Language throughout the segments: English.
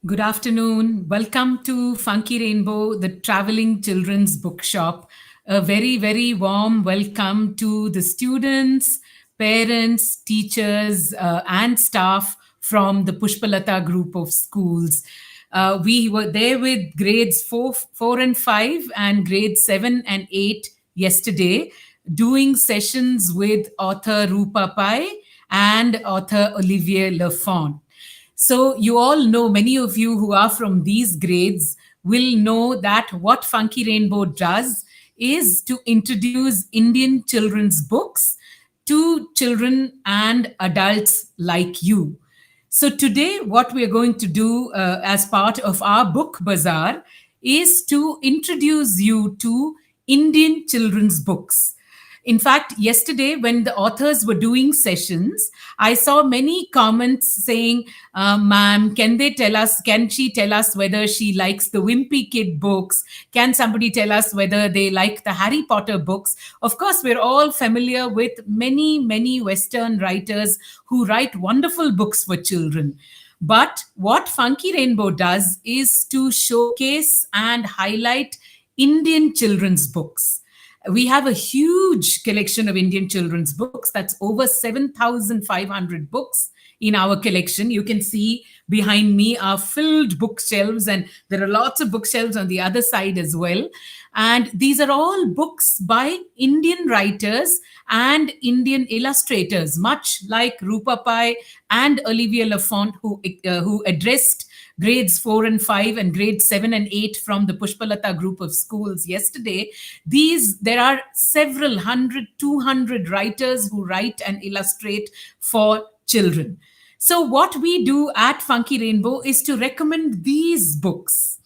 Good afternoon. Welcome to Funky Rainbow, the traveling children's bookshop. A very, very warm welcome to the students, parents, teachers, and staff from the Pushpalata group of schools. We were there with grades 4 and 5 and grades 7 and 8 yesterday, doing sessions with author Rupa Pai and author Olivia Lafont. So, you all know, many of you who are from these grades will know that what Funky Rainbow does is to introduce Indian children's books to children and adults like you. So, today, what we are going to do as part of our book bazaar is to introduce you to Indian children's books. In fact, yesterday, when the authors were doing sessions, I saw many comments saying, ma'am, can she tell us whether she likes the Wimpy Kid books? Can somebody tell us whether they like the Harry Potter books? Of course, we're all familiar with many, many Western writers who write wonderful books for children. But what Funky Rainbow does is to showcase and highlight Indian children's books. We have a huge collection of Indian children's books. That's over 7,500 books in our collection. You can see behind me are filled bookshelves, and there are lots of bookshelves on the other side as well. And these are all books by Indian writers and Indian illustrators, much like Rupa Pai and Olivia Lafont, who addressed grades 4 and 5 and grades 7 and 8 from the Pushpalata group of schools yesterday. There are several hundred, 200 writers who write and illustrate for children. So what we do at Funky Rainbow is to recommend these books,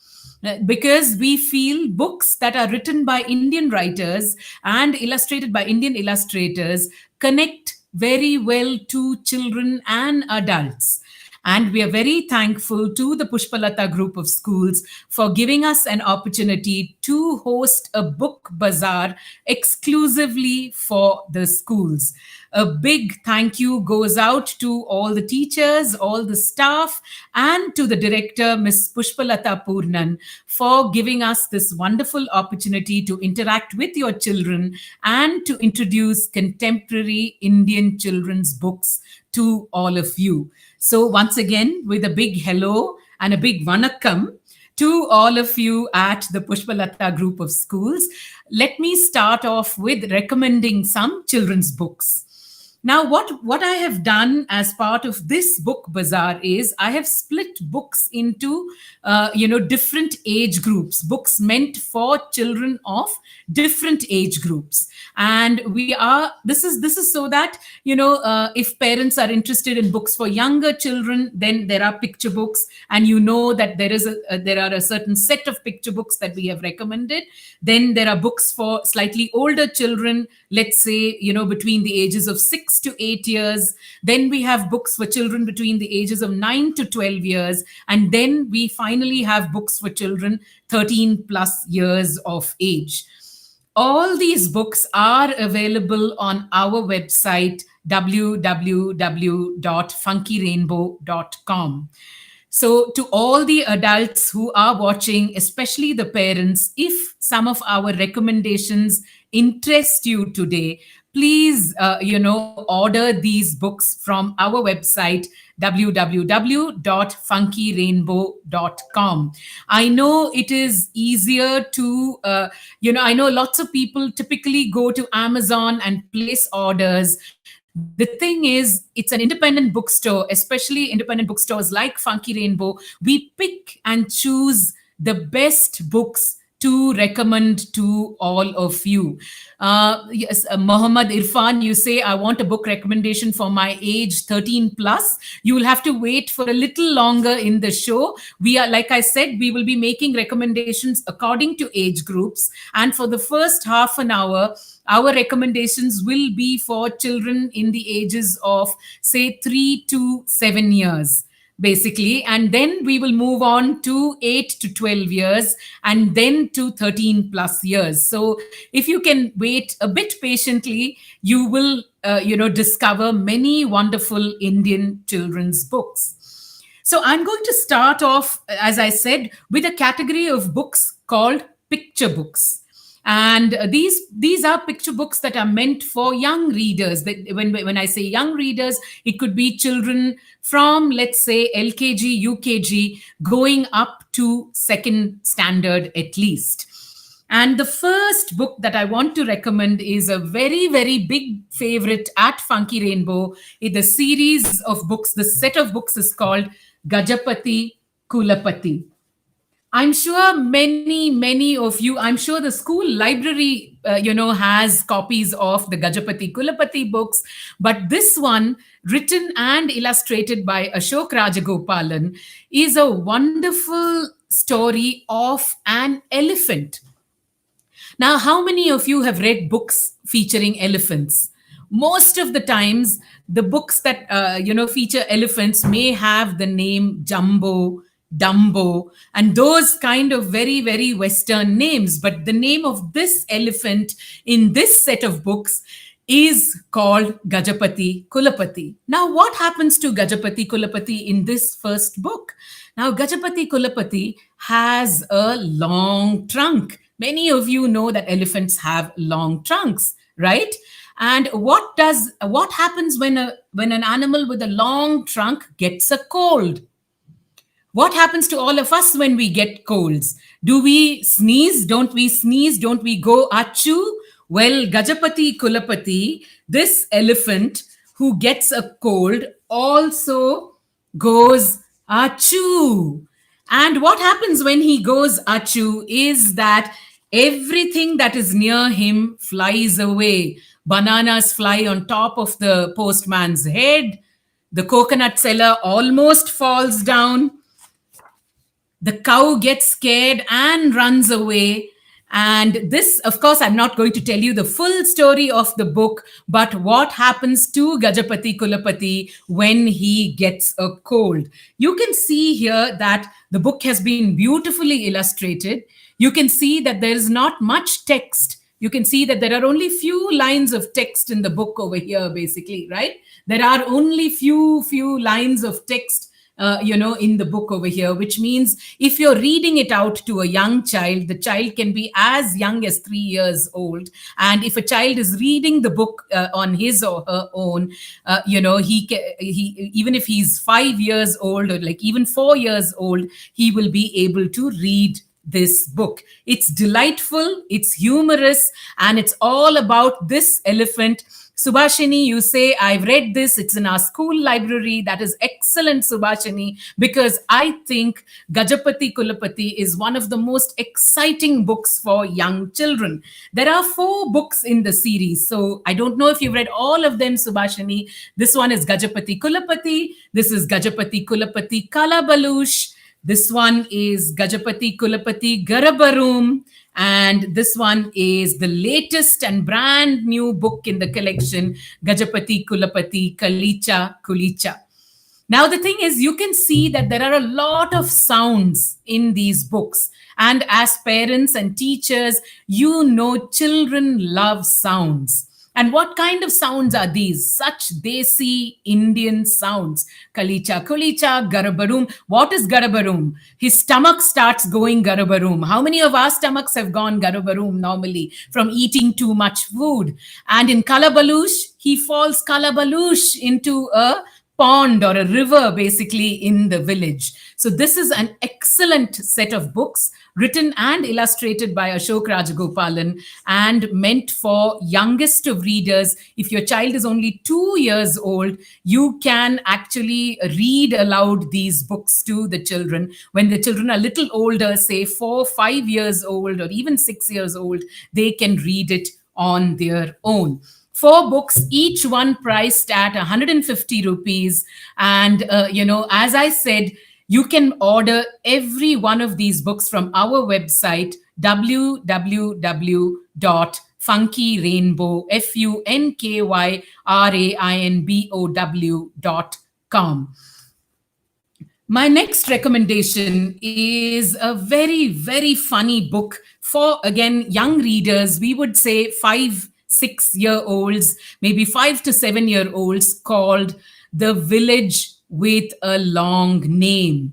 because we feel books that are written by Indian writers and illustrated by Indian illustrators connect very well to children and adults. And we are very thankful to the Pushpalata group of schools for giving us an opportunity to host a book bazaar exclusively for the schools. A big thank you goes out to all the teachers, all the staff, and to the director, Ms. Pushpalata Purnan, for giving us this wonderful opportunity to interact with your children and to introduce contemporary Indian children's books to all of you. So once again, with a big hello and a big vanakkam to all of you at the Pushpalata group of schools, let me start off with recommending some children's books. Now, what I have done as part of this book bazaar is I have split books into, different age groups, books meant for children of different age groups. And this is so that, if parents are interested in books for younger children, then there are picture books, and you know that there are a certain set of picture books that we have recommended. Then there are books for slightly older children, let's say, between the ages of 6 to 8 years. Then we have books for children between the ages of 9 to 12 years. And then we finally have books for children 13 plus years of age. All these books are available on our website, www.funkyrainbow.com. So, to all the adults who are watching, especially the parents, if some of our recommendations interest you today, please, order these books from our website, www.funkyrainbow.com. I know it is easier to, I know lots of people typically go to Amazon and place orders. The thing is, it's an independent bookstore, especially independent bookstores like Funky Rainbow. We pick and choose the best books to recommend to all of you. Yes, Mohammed Irfan, you say, I want a book recommendation for my age 13 plus. You will have to wait for a little longer in the show. Like I said, we will be making recommendations according to age groups. And for the first half an hour, our recommendations will be for children in the ages of, say, 3 to 7 years, basically. And then we will move on to 8 to 12 years and then to 13 plus years. So if you can wait a bit patiently, you will, discover many wonderful Indian children's books. So I'm going to start off, as I said, with a category of books called picture books. And these are picture books that are meant for young readers. When I say young readers, it could be children from, let's say, LKG, UKG, going up to second standard at least. And the first book that I want to recommend is a very, very big favorite at Funky Rainbow. The series of books, the set of books is called Gajapati Kulapati. I'm sure many of you, I'm sure the school library, has copies of the Gajapati Kulapati books. But this one, written and illustrated by Ashok Rajagopalan, is a wonderful story of an elephant. Now, how many of you have read books featuring elephants? Most of the times, the books that feature elephants may have the name Jumbo, Dumbo, and those kind of very, very Western names. But the name of this elephant in this set of books is called Gajapati Kulapati. Now, what happens to Gajapati Kulapati in this first book? Now, Gajapati Kulapati has a long trunk. Many of you know that elephants have long trunks, right? And what happens when an animal with a long trunk gets a cold? What happens to all of us when we get colds? Do we sneeze? Don't we sneeze? Don't we go achu? Well, Gajapati Kulapati, this elephant who gets a cold, also goes achu. And what happens when he goes achu is that everything that is near him flies away. Bananas fly on top of the postman's head. The coconut seller almost falls down. The cow gets scared and runs away. And this, of course, I'm not going to tell you the full story of the book, but what happens to Gajapati Kulapati when he gets a cold. You can see here that the book has been beautifully illustrated. You can see that there is not much text. You can see that there are only few lines of text in the book over here, basically, right? There are only few lines of text in the book over here, which means if you're reading it out to a young child, the child can be as young as 3 years old. And if a child is reading the book on his or her own, he even if he's 5 years old or like even 4 years old, he will be able to read this book. It's delightful, it's humorous, and it's all about this elephant. Subhashini, you say, I've read this. It's in our school library. That is excellent, Subhashini, because I think Gajapati Kulapati is one of the most exciting books for young children. There are 4 books in the series. So I don't know if you've read all of them, Subhashini. This one is Gajapati Kulapati. This is Gajapati Kulapati Kalabalush. This one is Gajapati Kulapati Garabarum. And this one is the latest and brand new book in the collection, Gajapati Kulapati Kalicha Kulicha. Now, the thing is, you can see that there are a lot of sounds in these books. And as parents and teachers, you know children love sounds. And what kind of sounds are these? Such desi Indian sounds. Kalicha, kulicha, garabaroom. What is garabaroom? His stomach starts going garabaroom. How many of our stomachs have gone garabaroom normally from eating too much food? And in Kalabalush, he falls Kalabalush into a pond or a river basically in the village. So this is an excellent set of books written and illustrated by Ashok Rajagopalan and meant for youngest of readers. If your child is only 2 years old, you can actually read aloud these books to the children. When the children are a little older, say 4, 5 years old or even 6 years old, they can read it on their own. 4 books, each one priced at 150 rupees. And, as I said, you can order every one of these books from our website, www.funkyrainbow.com. My next recommendation is a very, very funny book for, again, young readers. We would say 5-6-year-olds, maybe 5 to 7-year-olds, called The Village with a long name.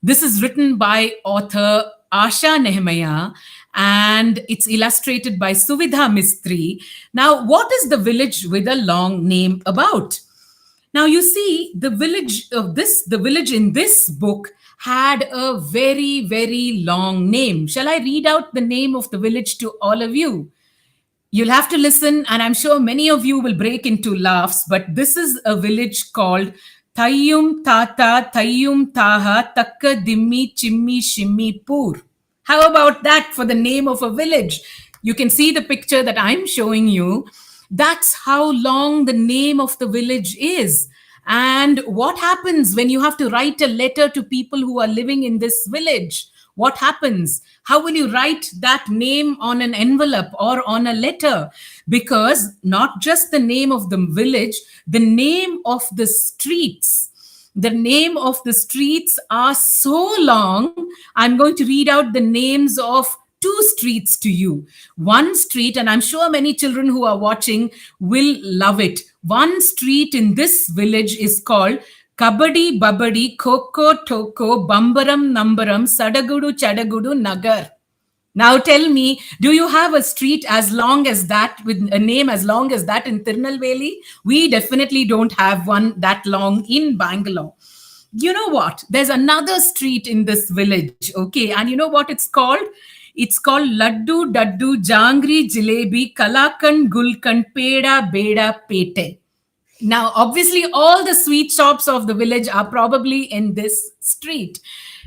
This is written by author Asha Nehemiah and it's illustrated by Suvidha Mistry. Now, what is the village with a long name about? Now you see the village in this book had a very, very long name. Shall I read out the name of the village to all of you? You'll have to listen, and I'm sure many of you will break into laughs, but this is a village called Thayyum Tata Thayyum Taha Takka Dimmi Chimmi Shimmi Pur. How about that for the name of a village? You can see the picture that I'm showing you. That's how long the name of the village is. And what happens when you have to write a letter to people who are living in this village? What happens? How will you write that name on an envelope or on a letter? Because not just the name of the village, the name of the streets. The name of the streets are so long. I'm going to read out the names of two streets to you. One street, and I'm sure many children who are watching will love it. One street in this village is called Kabadi Babadi Koko Toko Bambaram Nambaram Sadagudu Chadagudu Nagar. Now tell me, do you have a street as long as that, with a name as long as that in Tirunelveli? We definitely don't have one that long in Bangalore. You know what? There's another street in this village, okay? And you know what it's called? It's called Laddu Daddu Jangri Jilebi Kalakan Gulkan Peda Beda Pete. Now, obviously, all the sweet shops of the village are probably in this street.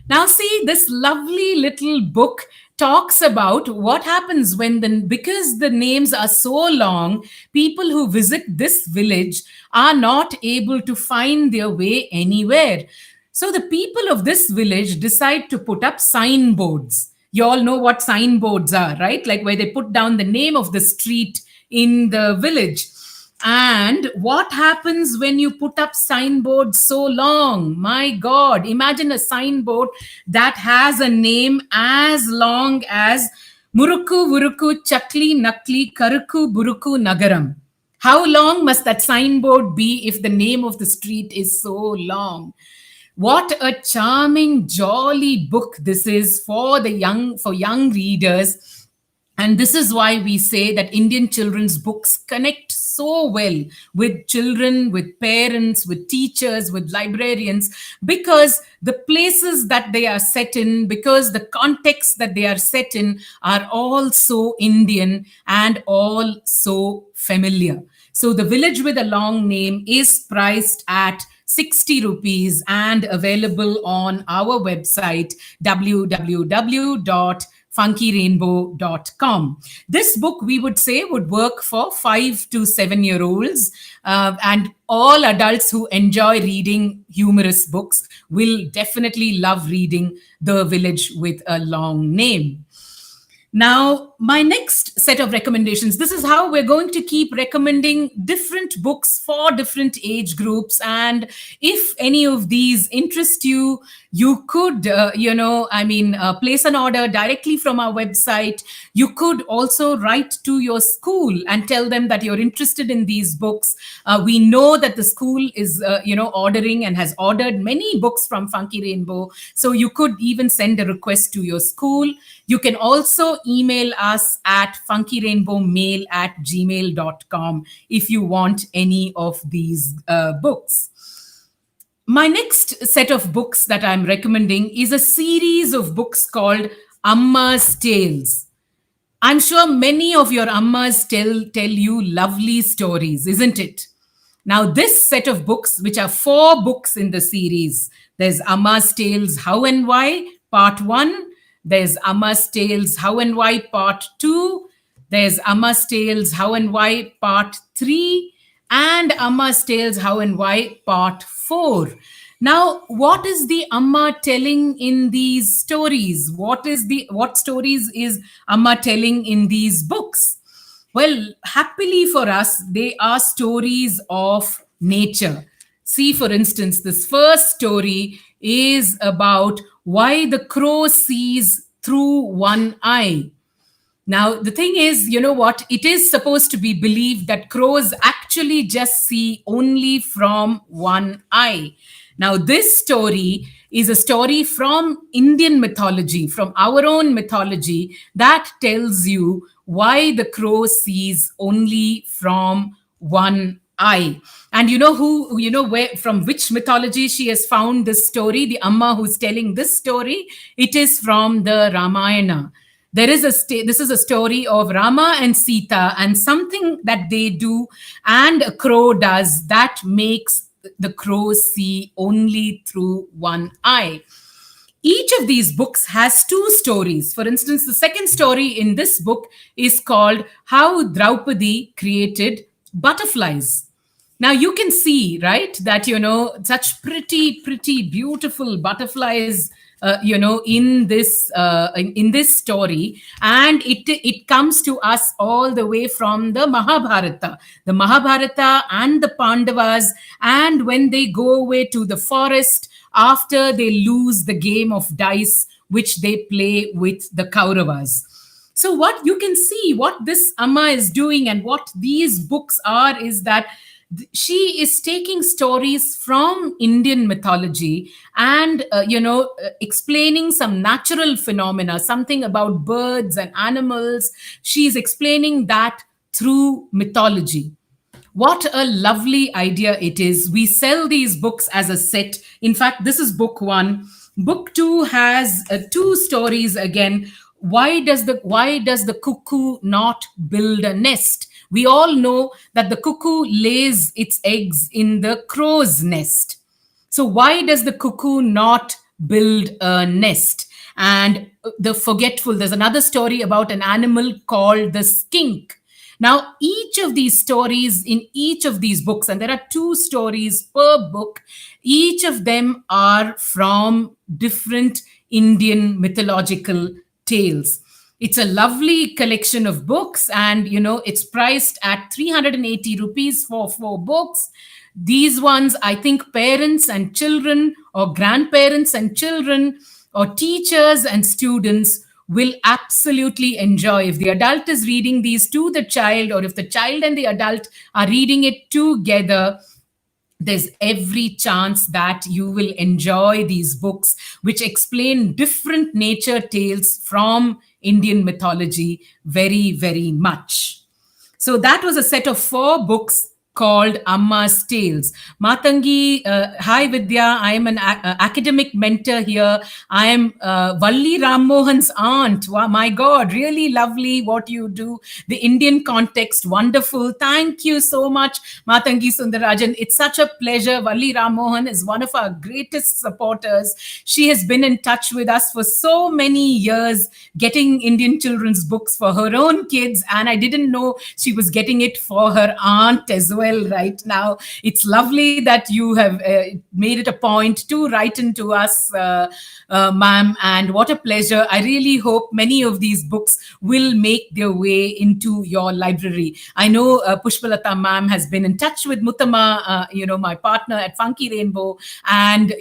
Now, see, this lovely little book talks about what happens because the names are so long, people who visit this village are not able to find their way anywhere. So the people of this village decide to put up signboards. You all know what signboards are, right? Like where they put down the name of the street in the village. And what happens when you put up signboards so long? My God, imagine a signboard that has a name as long as Muruku Vuruku Chakli Nakli Karuku Buruku Nagaram. How long must that signboard be if the name of the street is so long? What a charming, jolly book this is for young readers. And this is why we say that Indian children's books connect so well with children, with parents, with teachers, with librarians, because the places that they are set in, because the context that they are set in are all so Indian and all so familiar. So the village with a long name is priced at 60 rupees and available on our website www.funkyrainbow.com. This book, we would say, would work for 5 to 7 year olds, and all adults who enjoy reading humorous books will definitely love reading The Village with a Long Name. Now, my next set of recommendations, this is how we're going to keep recommending different books for different age groups. And if any of these interest you, you could, place an order directly from our website. You could also write to your school and tell them that you're interested in these books. We know that the school is, ordering and has ordered many books from Funky Rainbow. So you could even send a request to your school. You can also email us at funkyrainbowmail@gmail.com if you want any of these books. My next set of books that I'm recommending is a series of books called Amma's Tales. I'm sure many of your Ammas tell you lovely stories, isn't it? Now, this set of books, which are 4 books in the series, there's Amma's Tales How and Why, Part 1. There's Amma's Tales How and Why Part 2. There's Amma's Tales How and Why Part 3. And Amma's Tales How and Why Part 4. Now, what is the Amma telling in these stories? What stories is Amma telling in these books? Well, happily for us, they are stories of nature. See, for instance, this first story is about why the crow sees through one eye. Now, the thing is, you know what? It is supposed to be believed that crows actually just see only from one eye. Now, this story is a story from Indian mythology, from our own mythology, that tells you why the crow sees only from one eye. And you know where, from which mythology she has found this story, the Amma who's telling this story? It is from the Ramayana. This is a story of Rama and Sita, and something that they do and a crow does that makes the crow see only through one eye. Each of these books has two stories. For instance, the second story in this book is called How Draupadi Created Butterflies. Now you can see, right, that such pretty, beautiful butterflies, in this story, and it comes to us all the way from the Mahabharata and the Pandavas, and when they go away to the forest after they lose the game of dice which they play with the Kauravas. So what you can see, what this Amma is doing and what these books are, is that she is taking stories from Indian mythology and explaining some natural phenomena, something about birds and animals. She's explaining that through mythology. What a lovely idea it is. We sell these books as a set. In fact, this is book one. Book two has two stories again. Why does the cuckoo not build a nest? We all know that the cuckoo lays its eggs in the crow's nest. So why does the cuckoo not build a nest? And there's another story about an animal called the skink. Now, each of these stories in each of these books, and there are two stories per book, each of them are from different Indian mythological tales. It's a lovely collection of books, and it's priced at 380 rupees for four books. These ones, I think parents and children, or grandparents and children, or teachers and students will absolutely enjoy. If the adult is reading these to the child, or if the child and the adult are reading it together, there's every chance that you will enjoy these books, which explain different nature tales from Indian mythology very, very much. So that was a set of four books called Amma's Tales. Matangi, hi Vidya, I am an academic mentor here. I am Valli Rammohan's aunt. Wow, my God, really lovely what you do. The Indian context, wonderful. Thank you so much, Matangi Sundarajan. It's such a pleasure. Valli Rammohan is one of our greatest supporters. She has been in touch with us for so many years, getting Indian children's books for her own kids, and I didn't know she was getting it for her aunt as well right now. It's lovely that you have made it a point to write into us, ma'am, and what a pleasure. I really hope many of these books will make their way into your library. I know Pushpalata ma'am has been in touch with Muttama, my partner at Funky Rainbow, and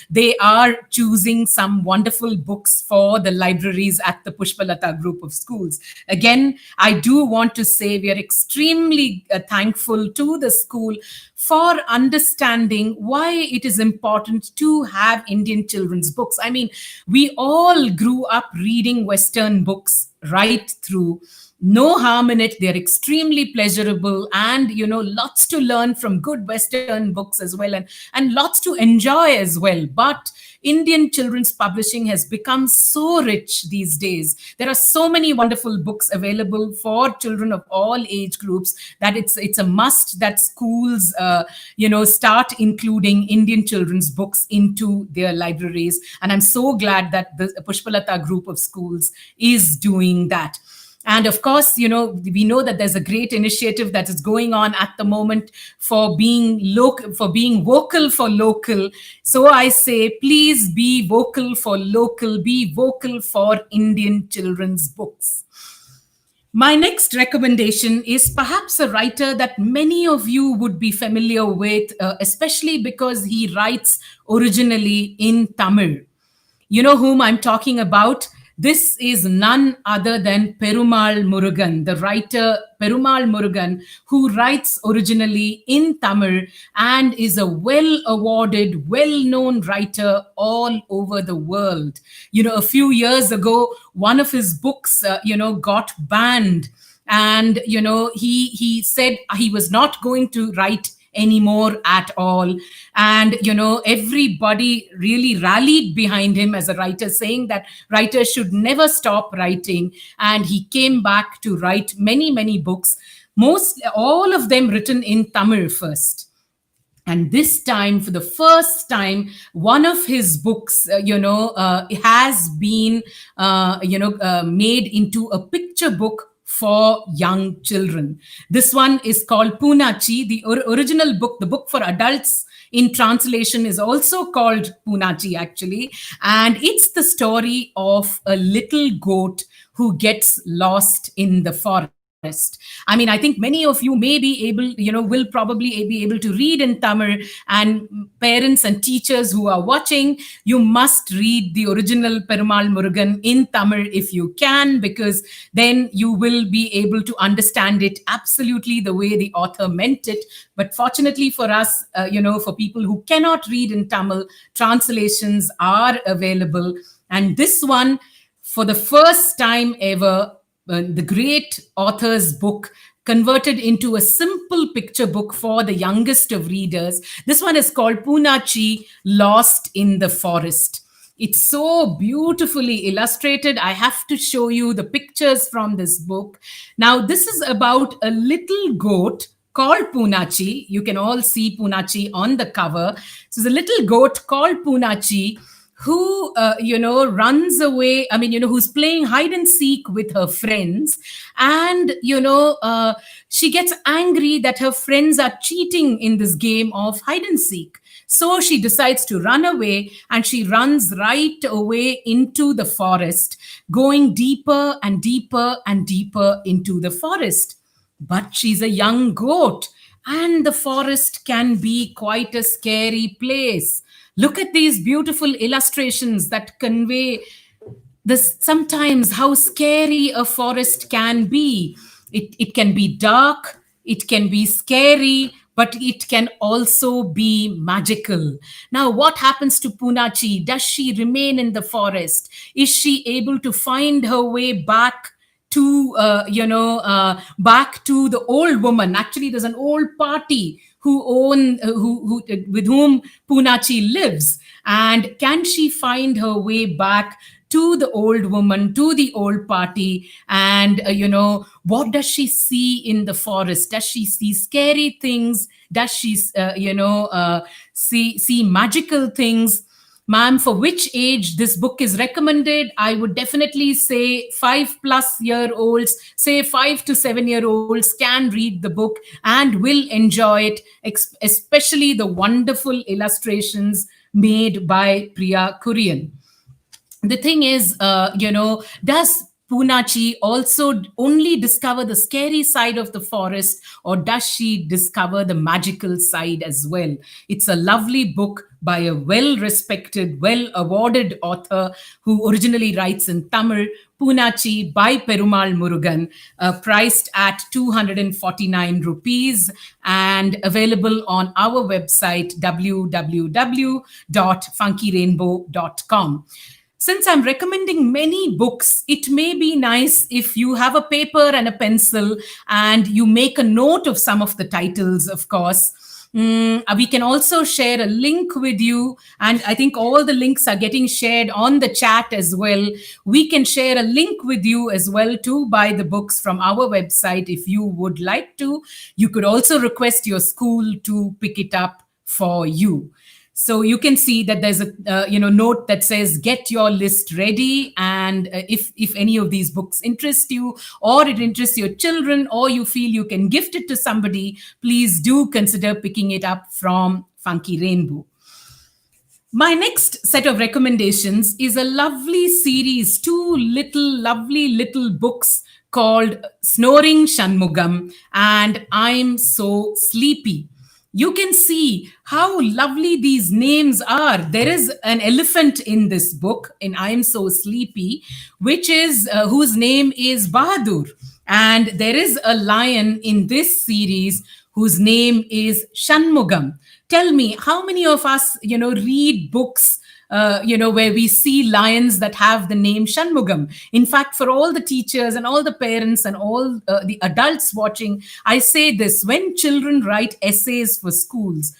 they are choosing some wonderful books for the libraries at the Pushpalata group of schools. Again, I do want to say we are extremely thankful to the school for understanding why it is important to have Indian children's books. I mean, we all grew up reading Western books right through. No harm in it. They're extremely pleasurable, and lots to learn from good Western books as well, and lots to enjoy as well. But Indian children's publishing has become so rich these days. There are so many wonderful books available for children of all age groups that it's a must that schools start including Indian children's books into their libraries. And I'm so glad that the Pushpalata group of schools is doing that. And of course, we know that there's a great initiative that is going on at the moment for being vocal for local. So I say, please be vocal for local, be vocal for Indian children's books. My next recommendation is perhaps a writer that many of you would be familiar with, especially because he writes originally in Tamil. You know whom I'm talking about? This is none other than Perumal Murugan, the writer Perumal Murugan, who writes originally in Tamil and is a well awarded, well known writer all over the world. A few years ago, one of his books, got banned, and he said he was not going to write anymore at all. And everybody really rallied behind him as a writer, saying that writers should never stop writing. And he came back to write many, many books, most all of them written in Tamil first. And this time, for the first time, one of his books has been made into a picture book for young children. This one is called Poonachi. The original book, the book for adults in translation, is also called Poonachi, actually. And it's the story of a little goat who gets lost in the forest. I mean, I think many of you may be able, will probably be able to read in Tamil. And parents and teachers who are watching, you must read the original Perumal Murugan in Tamil if you can, because then you will be able to understand it absolutely the way the author meant it. But fortunately for us, for people who cannot read in Tamil, translations are available. And this one, for the first time ever, the great author's book converted into a simple picture book for the youngest of readers. This one is called Poonachi, Lost in the Forest. It's so beautifully illustrated. I have to show you the pictures from this book. Now, this is about a little goat called Poonachi. You can all see Poonachi on the cover. So, the little goat called Poonachi, who runs away, who's playing hide and seek with her friends. And she gets angry that her friends are cheating in this game of hide and seek. So she decides to run away, and she runs right away into the forest, going deeper and deeper and deeper into the forest. But she's a young goat, and the forest can be quite a scary place. Look at these beautiful illustrations that convey this, sometimes how scary a forest can be. It can be dark, it can be scary, but it can also be magical. Now, what happens to Poonachi? Does she remain in the forest? Is she able to find her way back to back to the old woman? Actually, there's an old party who with whom Poonachi lives, and can she find her way back to the old woman, to the old party? And what does she see in the forest? Does she see scary things? Does she see magical things? Ma'am, for which age this book is recommended? I would definitely say 5+ year olds, say 5 to 7 year olds can read the book and will enjoy it, especially the wonderful illustrations made by Priya Kurian. The thing is, does Poonachi also only discover the scary side of the forest, or does she discover the magical side as well? It's a lovely book by a well-respected, well-awarded author who originally writes in Tamil, Poonachi by Perumal Murugan, priced at 249 rupees and available on our website, www.funkyrainbow.com. Since I'm recommending many books, it may be nice if you have a paper and a pencil and you make a note of some of the titles, of course. We can also share a link with you, and I think all the links are getting shared on the chat as well. We can share a link with you as well to buy the books from our website if you would like to. You could also request your school to pick it up for you. So you can see that there's a note that says get your list ready, and if any of these books interest you, or it interests your children, or you feel you can gift it to somebody, please do consider picking it up from Funky Rainbow. My next set of recommendations is a lovely series, two lovely little books called Snoring Shanmugam and I'm So Sleepy. You can see how lovely these names are. There is an elephant in this book, in I Am So Sleepy, which is whose name is Bahadur. And there is a lion in this series whose name is Shanmugam. Tell me, how many of us, read books where we see lions that have the name Shanmugam. In fact, for all the teachers and all the parents and all the adults watching, I say this: when children write essays for schools,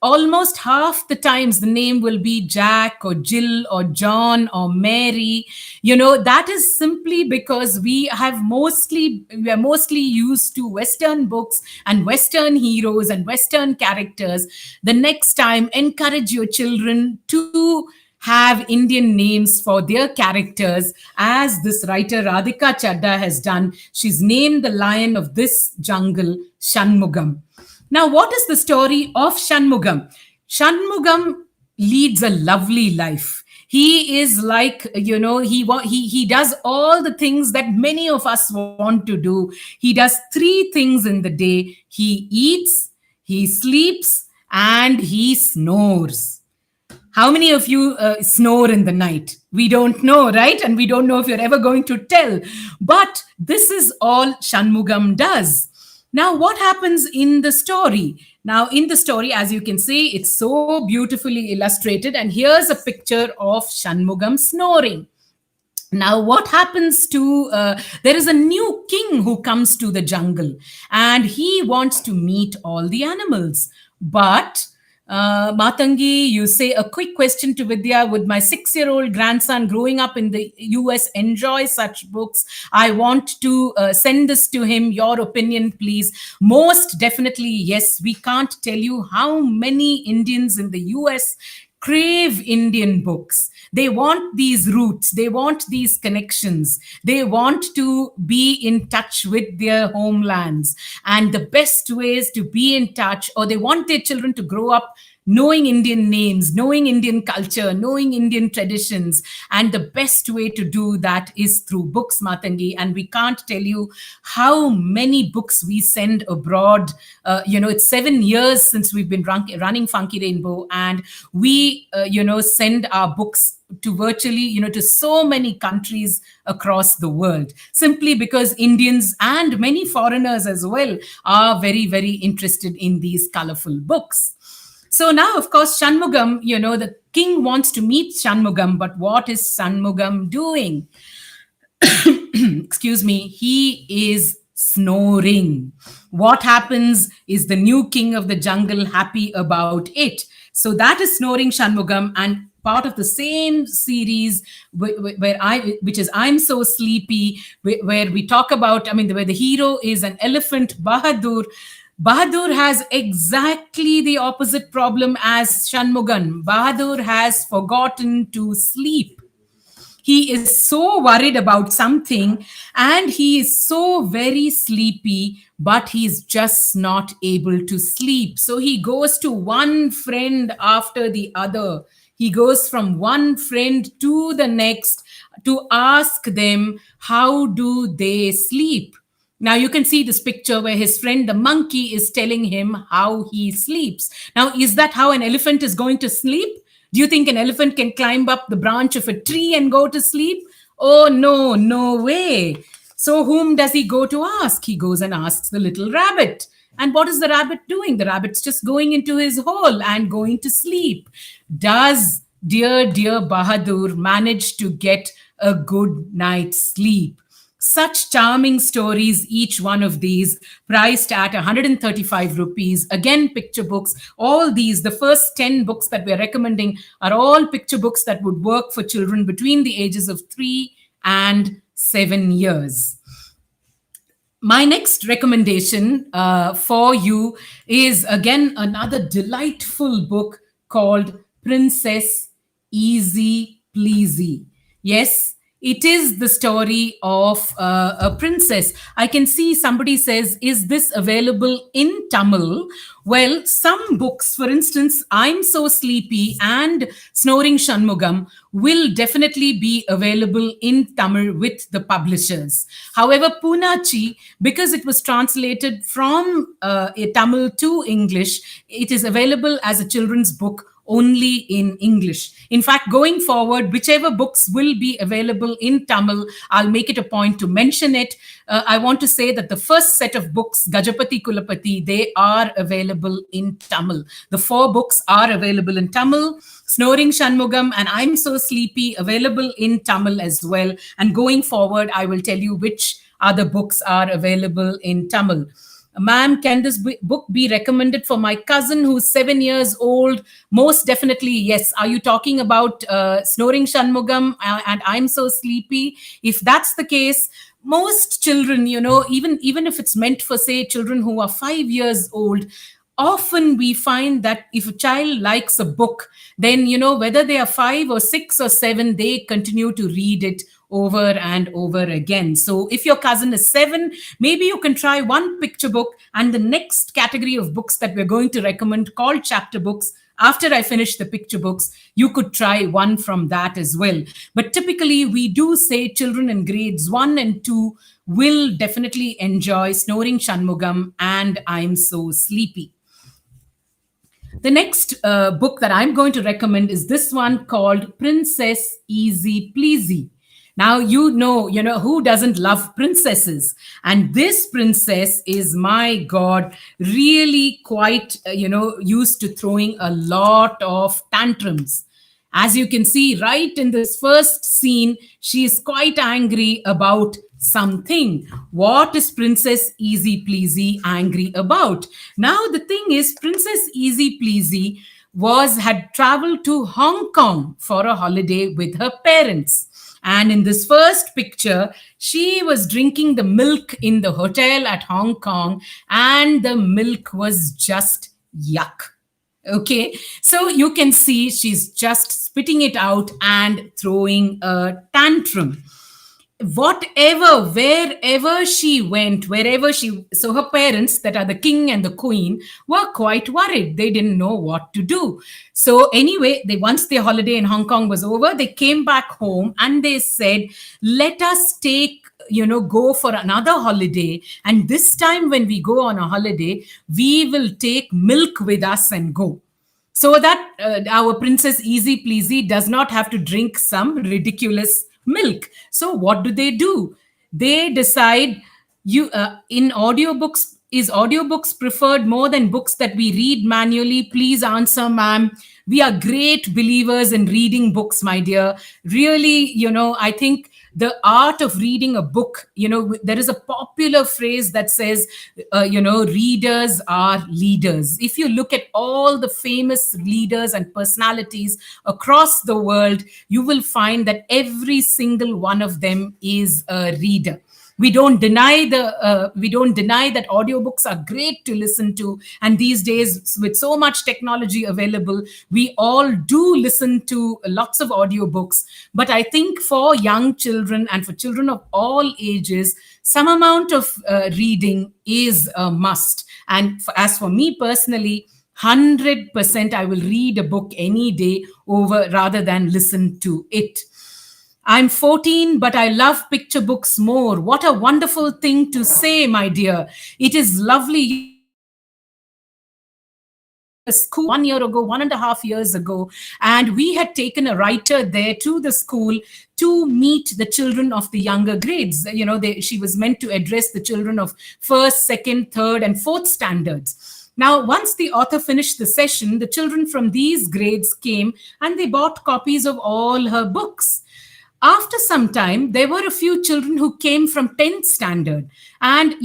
almost half the times the name will be Jack or Jill or John or Mary. That is simply because we are mostly used to Western books and Western heroes and Western characters. The next time, encourage your children to have Indian names for their characters, as this writer Radhika Chadda has done. She's named the lion of this jungle Shanmugam. Now, what is the story of Shanmugam? Shanmugam leads a lovely life. He is like, he does all the things that many of us want to do. He does three things in the day: he eats, he sleeps, and he snores. How many of you snore in the night? We don't know, right? And we don't know if you're ever going to tell. But this is all Shanmugam does. Now, what happens in the story? Now, in the story, as you can see, it's so beautifully illustrated. And here's a picture of Shanmugam snoring. Now, what happens to, there is a new king who comes to the jungle, and he wants to meet all the animals. But Matangi, you say, a quick question to Vidya: would my 6-year-old grandson growing up in the US enjoy such books? I want to send this to him. Your opinion, please. Most definitely, yes. We can't tell you how many Indians in the US crave Indian books. They want these roots, they want these connections, they want to be in touch with their homelands. And the best ways to be in touch, or they want their children to grow up knowing Indian names, knowing Indian culture, knowing Indian traditions. And the best way to do that is through books, Matangi. And we can't tell you how many books we send abroad. It's 7 years since we've been running Funky Rainbow, and we, send our books to virtually, to so many countries across the world, simply because Indians and many foreigners as well are very, very interested in these colorful books. So now, of course, Shanmugam, the king wants to meet Shanmugam, but what is Shanmugam doing? Excuse me, he is snoring. What happens? Is the new king of the jungle happy about it? So that is snoring Shanmugam, and part of the same series which is I'm So Sleepy, where we talk about, where the hero is an elephant, Bahadur. Bahadur has exactly the opposite problem as Shanmugam. Bahadur has forgotten to sleep. He is so worried about something, and he is so very sleepy, but he's just not able to sleep. So he goes to one friend after the other. He goes from one friend to the next to ask them, how do they sleep? Now you can see this picture where his friend, the monkey, is telling him how he sleeps. Now, is that how an elephant is going to sleep? Do you think an elephant can climb up the branch of a tree and go to sleep? Oh, no, no way. So whom does he go to ask? He goes and asks the little rabbit. And what is the rabbit doing? The rabbit's just going into his hole and going to sleep. Does dear Bahadur manage to get a good night's sleep? Such charming stories, each one of these, priced at 135 rupees. Again, picture books. All these, the first 10 books that we're recommending, are all picture books that would work for children between the ages of 3 and 7 years. My next recommendation for you is, again, another delightful book called Princess Easy Pleasy. Yes, It is the story of a princess. I can see somebody says, is this available in Tamil? Well, some books, for instance, I'm So Sleepy and Snoring Shanmugam, will definitely be available in Tamil with the publishers. However, Punachi, because it was translated from Tamil to English, it is available as a children's book only in English. In fact, going forward, whichever books will be available in Tamil, I'll make it a point to mention it. I want to say that the first set of books, Gajapati Kulapati, they are available in Tamil. The four books are available in Tamil. Snoring Shanmugam and I'm So Sleepy available in Tamil as well. And going forward, I will tell you which other books are available in Tamil. Ma'am, can this book be recommended for my cousin who's 7 years old? Most definitely, yes. Are you talking about Snoring Shanmugam and I'm So Sleepy? If that's the case, most children, even if it's meant for, say, children who are 5 years old, often we find that if a child likes a book, then, whether they are 5 or 6 or 7, they continue to read it over and over again. So if your cousin is 7, maybe you can try one picture book, and the next category of books that we're going to recommend, called chapter books, after I finish the picture books, you could try one from that as well. But typically, we do say children in grades 1 and 2 will definitely enjoy Snoring Shanmugam and I'm So Sleepy. The next book that I'm going to recommend is this one called Princess Easy Pleasy. Now, who doesn't love princesses? And this princess is, my God, really quite, used to throwing a lot of tantrums. As you can see right in this first scene, she is quite angry about something. What is Princess Easy Pleasy angry about? Now, the thing is, Princess Easy Pleasy had traveled to Hong Kong for a holiday with her parents. And in this first picture, she was drinking the milk in the hotel at Hong Kong, and the milk was just yuck. Okay, so you can see she's just spitting it out and throwing a tantrum. Wherever she went, so her parents, that are the king and the queen, were quite worried. They didn't know what to do. So anyway, once their holiday in Hong Kong was over, they came back home and they said, let us go for another holiday. And this time when we go on a holiday, we will take milk with us and go, so that our Princess Easy Pleasy does not have to drink some ridiculous milk. So what do? They decide, in audiobooks, is audiobooks preferred more than books that we read manually? Please answer, ma'am. We are great believers in reading books, my dear. Really, I think the art of reading a book, there is a popular phrase that says, readers are leaders. If you look at all the famous leaders and personalities across the world, you will find that every single one of them is a reader. We don't deny that audiobooks are great to listen to, and these days, with so much technology available, we all do listen to lots of audiobooks. But I think for young children and for children of all ages, some amount of reading is a must. And as for me personally, 100% I will read a book any day over rather than listen to it. I'm 14, but I love picture books more. What a wonderful thing to say, my dear. It is lovely. A school 1 year ago, 1.5 years ago, and we had taken a writer there to the school to meet the children of the younger grades. She was meant to address the children of first, second, third, and fourth standards. Now, once the author finished the session, the children from these grades came and they bought copies of all her books. After some time, there were a few children who came from 10th standard. And,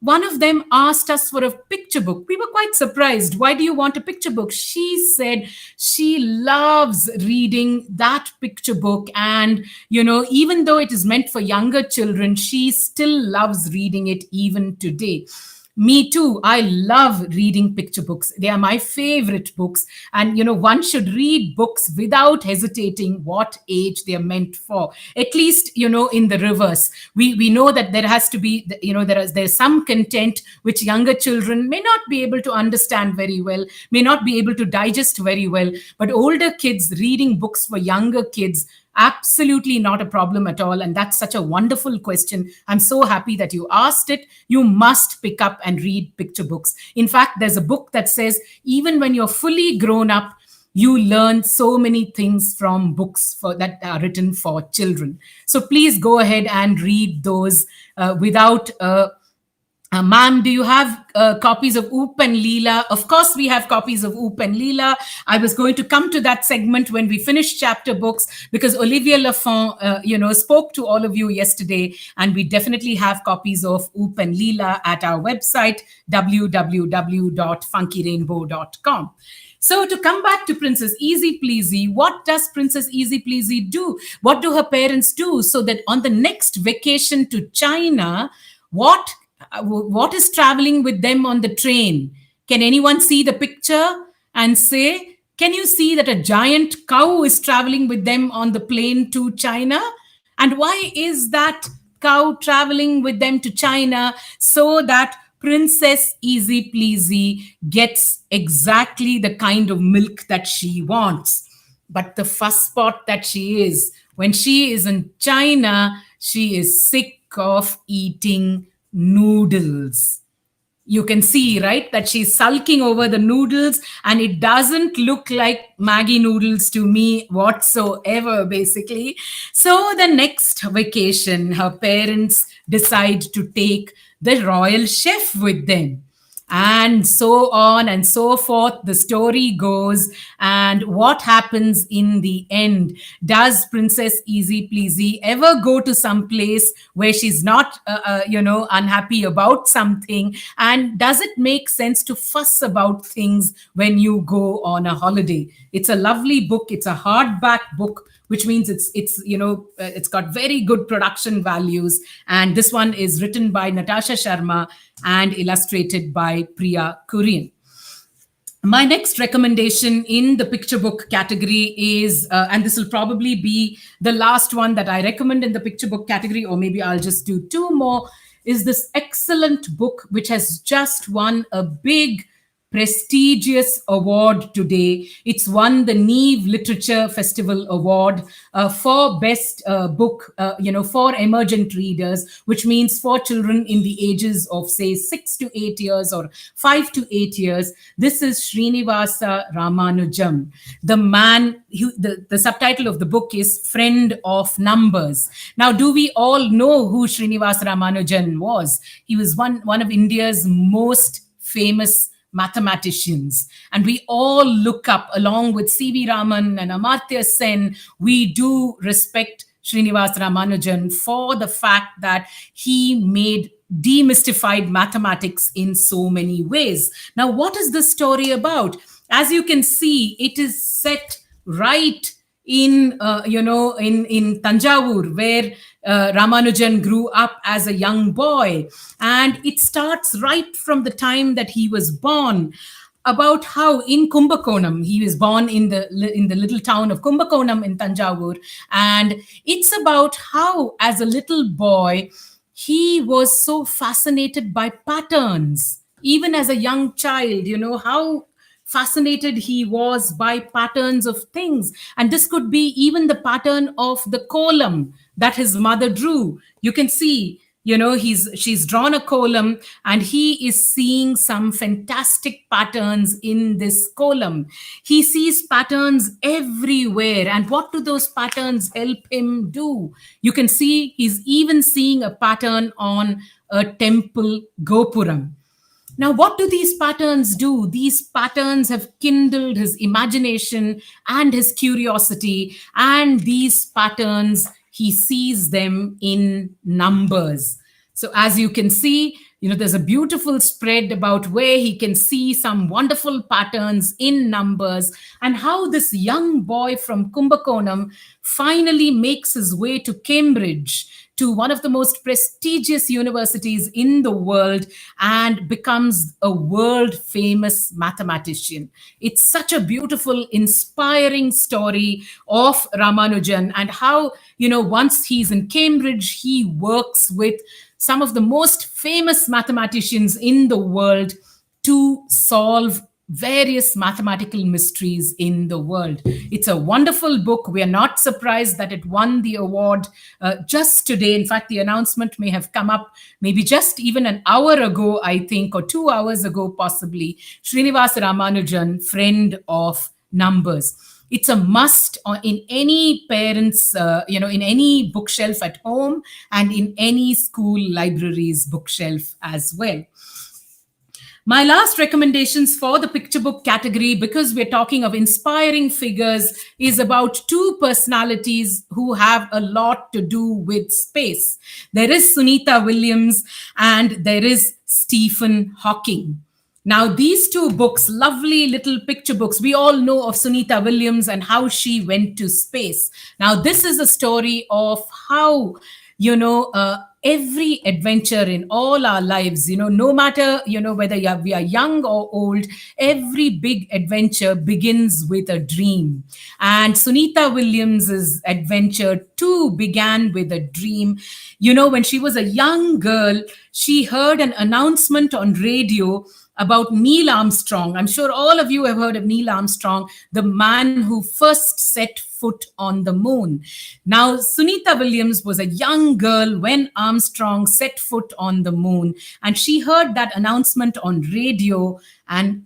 one of them asked us for a picture book. We were quite surprised. Why do you want a picture book? She said she loves reading that picture book. And, even though it is meant for younger children, she still loves reading it even today. Me too. I love reading picture books. They are my favorite books. And, one should read books without hesitating what age they are meant for. At least, in the reverse. We know that there has to be, there's some content which younger children may not be able to understand very well, may not be able to digest very well. But older kids reading books for younger kids, absolutely not a problem at all. And that's such a wonderful question. I'm so happy that you asked it. You must pick up and read picture books. In fact, there's a book that says even when you're fully grown up, you learn so many things from books that are written for children. So please go ahead and read those without ma'am, do you have copies of Oop and Leela? Of course, we have copies of Oop and Leela. I was going to come to that segment when we finish chapter books, because Olivia Lafont, spoke to all of you yesterday, and we definitely have copies of Oop and Leela at our website, www.funkyrainbow.com. So to come back to Princess Easy Pleasy, what does Princess Easy Pleasy do? What do her parents do so that on the next vacation to China, what is traveling with them on the train? Can anyone see the picture and say, can you see that a giant cow is traveling with them on the plane to China? And why is that cow traveling with them to China? So that Princess Easy Pleasy gets exactly the kind of milk that she wants. But the fusspot that she is, when she is in China, she is sick of eating noodles. You can see, right, that she's sulking over the noodles, and it doesn't look like Maggie noodles to me whatsoever, basically. So the next vacation, her parents decide to take the royal chef with them. And so on and so forth. The story goes. And what happens in the end? Does Princess Easy Pleasy ever go to some place where she's not, unhappy about something? And does it make sense to fuss about things when you go on a holiday? It's a lovely book. It's a hardback book, which means it's got very good production values. And this one is written by Natasha Sharma and illustrated by Priya Kurian. My next recommendation in the picture book category is, and this will probably be the last one that I recommend in the picture book category, or maybe I'll just do two more, is this excellent book which has just won a big prestigious award today. It's won the Neve Literature Festival Award for best book, for emergent readers, which means for children in the ages of, say, 6 to 8 years or 5 to 8 years. This is Srinivasa Ramanujan. The man, the subtitle of the book is Friend of Numbers. Now, do we all know who Srinivasa Ramanujan was? He was one of India's most famous mathematicians, and we all look up, along with C.V. Raman and Amartya Sen. We do respect Srinivasa Ramanujan for the fact that he made demystified mathematics in so many ways. Now, what is this story about? As you can see, it is set right in Tanjavur, where Ramanujan grew up as a young boy. And it starts right from the time that he was born, about how in Kumbakonam, he was born in the little town of Kumbakonam in Tanjavur. And it's about how, as a little boy, he was so fascinated by patterns. Even as a young child, how fascinated he was by patterns of things. And this could be even the pattern of the column that his mother drew. You can see, she's drawn a column, and he is seeing some fantastic patterns in this column. He sees patterns everywhere. And what do those patterns help him do? You can see he's even seeing a pattern on a temple gopuram. Now, what do these patterns do? These patterns have kindled his imagination and his curiosity, and these patterns, he sees them in numbers. So as you can see, there's a beautiful spread about where he can see some wonderful patterns in numbers, and how this young boy from Kumbakonam finally makes his way to Cambridge to one of the most prestigious universities in the world and becomes a world famous mathematician. It's such a beautiful, inspiring story of Ramanujan and how, once he's in Cambridge, he works with some of the most famous mathematicians in the world to solve various mathematical mysteries in the world. It's a wonderful book. We are not surprised that it won the award just today. In fact, the announcement may have come up maybe just even an hour ago, I think, or 2 hours ago, possibly. Srinivasa Ramanujan, friend of numbers. It's a must in any parents, in any bookshelf at home and in any school library's bookshelf as well. My last recommendations for the picture book category, because we're talking of inspiring figures, is about two personalities who have a lot to do with space. There is Sunita Williams and there is Stephen Hawking. Now, these two books, lovely little picture books, we all know of Sunita Williams and how she went to space. Now, this is a story of how, every adventure in all our lives, no matter, whether we are young or old, every big adventure begins with a dream. And Sunita Williams's adventure too began with a dream. When she was a young girl, she heard an announcement on radio about Neil Armstrong. I'm sure all of you have heard of Neil Armstrong, the man who first set foot on the moon. Now, Sunita Williams was a young girl when Armstrong set foot on the moon, and she heard that announcement on radio. And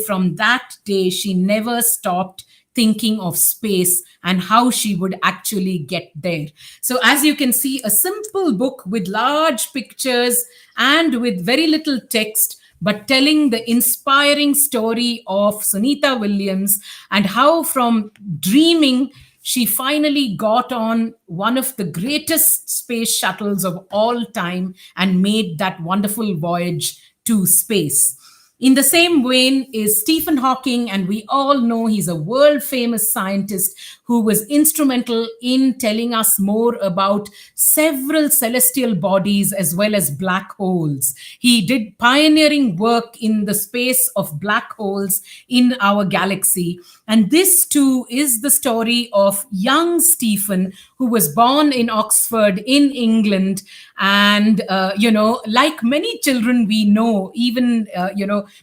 from that day, she never stopped thinking of space and how she would actually get there. So as you can see, a simple book with large pictures and with very little text, but telling the inspiring story of Sunita Williams and how from dreaming, she finally got on one of the greatest space shuttles of all time and made that wonderful voyage to space. In the same vein is Stephen Hawking, and we all know he's a world famous scientist who was instrumental in telling us more about several celestial bodies as well as black holes. He did pioneering work in the space of black holes in our galaxy. And this too is the story of young Stephen, who was born in Oxford in England. And, like many children we know, even,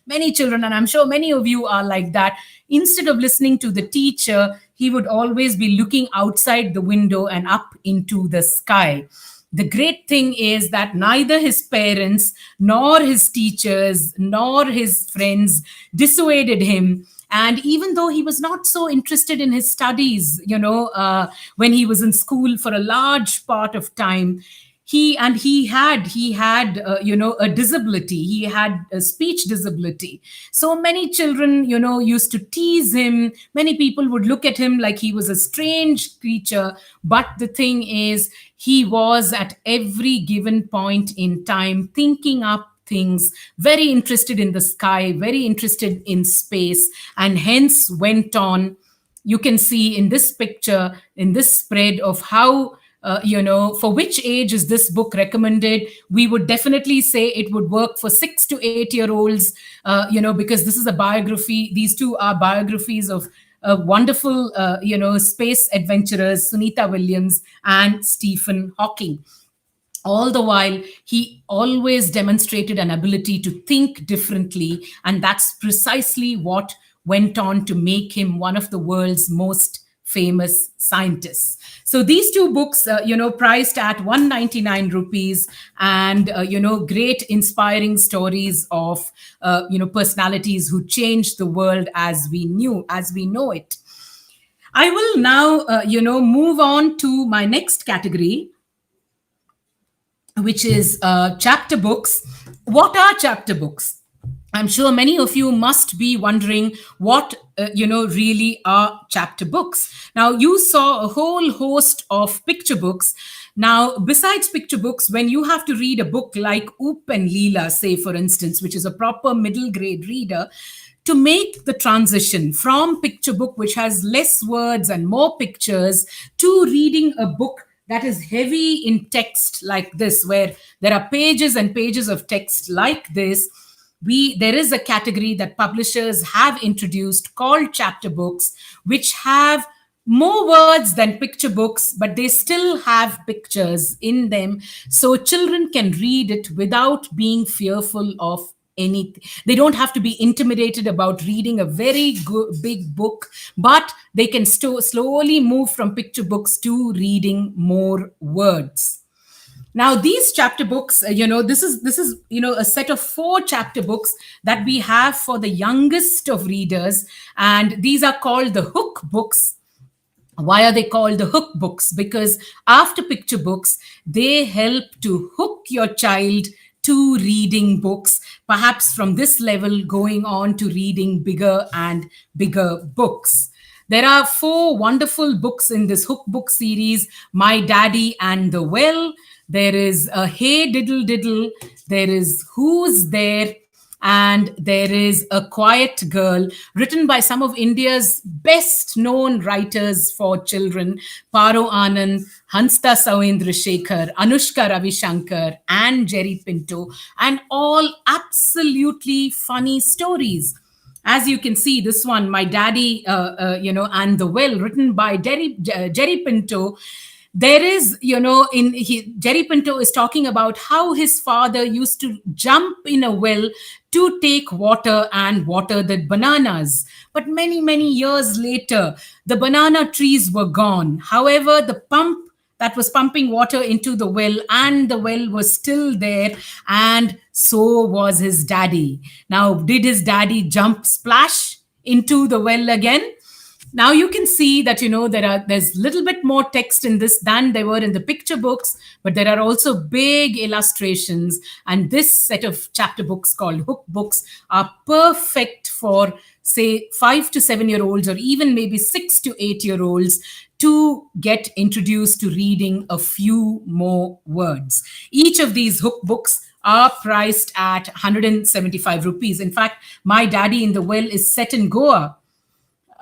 many children, and I'm sure many of you are like that, instead of listening to the teacher, he would always be looking outside the window and up into the sky. The great thing is that neither his parents, nor his teachers, nor his friends dissuaded him. And even though he was not so interested in his studies, when he was in school for a large part of time, he had a disability. He had a speech disability. So many children, used to tease him. Many people would look at him like he was a strange creature. But the thing is, he was at every given point in time thinking up things, very interested in the sky, very interested in space, and hence went on. You can see in this picture, in this spread, of how for which age is this book recommended? We would definitely say it would work for 6 to 8 year olds, because this is a biography. These two are biographies of wonderful, space adventurers, Sunita Williams and Stephen Hawking. All the while, he always demonstrated an ability to think differently. And that's precisely what went on to make him one of the world's most famous scientists. So these two books, priced at 199 rupees, and, great inspiring stories of, personalities who changed the world as we know it. I will now, move on to my next category, which is chapter books. What are chapter books? I'm sure many of you must be wondering what, really are chapter books. Now, you saw a whole host of picture books. Now, besides picture books, when you have to read a book like Oop and Leela, say, for instance, which is a proper middle grade reader, to make the transition from picture book, which has less words and more pictures, to reading a book that is heavy in text like this, where there are pages and pages of text like this, there is a category that publishers have introduced called chapter books, which have more words than picture books, but they still have pictures in them, so children can read it without being fearful of anything. They don't have to be intimidated about reading a very big book, but they can slowly move from picture books to reading more words. Now these chapter books, this is a set of 4 chapter books that we have for the youngest of readers, and these are called the hook books. Why are they called the hook books? Because after picture books, they help to hook your child to reading books, perhaps from this level going on to reading bigger and bigger books. There are 4 wonderful books in this hook book series: My Daddy and the Well, there is a Hey Diddle Diddle, there is Who's There, and there is A Quiet Girl, written by some of India's best known writers for children: Paro Anand, Hansta Sawendra Shekhar, Anushka Ravishankar, and Jerry Pinto, and all absolutely funny stories. As you can see, this one, My Daddy, and the Well, written by Jerry Pinto. There is, Jerry Pinto is talking about how his father used to jump in a well to take water and water the bananas. But many, many years later, the banana trees were gone. However, the pump that was pumping water into the well, and the well was still there, and so was his daddy. Now, did his daddy jump splash into the well again? Now you can see that there's little bit more text in this than there were in the picture books, but there are also big illustrations, and this set of chapter books called hook books are perfect for, say, 5 to 7 year olds, or even maybe 6 to 8 year olds, to get introduced to reading a few more words. Each of these hook books are priced at 175 rupees. In fact, My Daddy in the Well is set in Goa.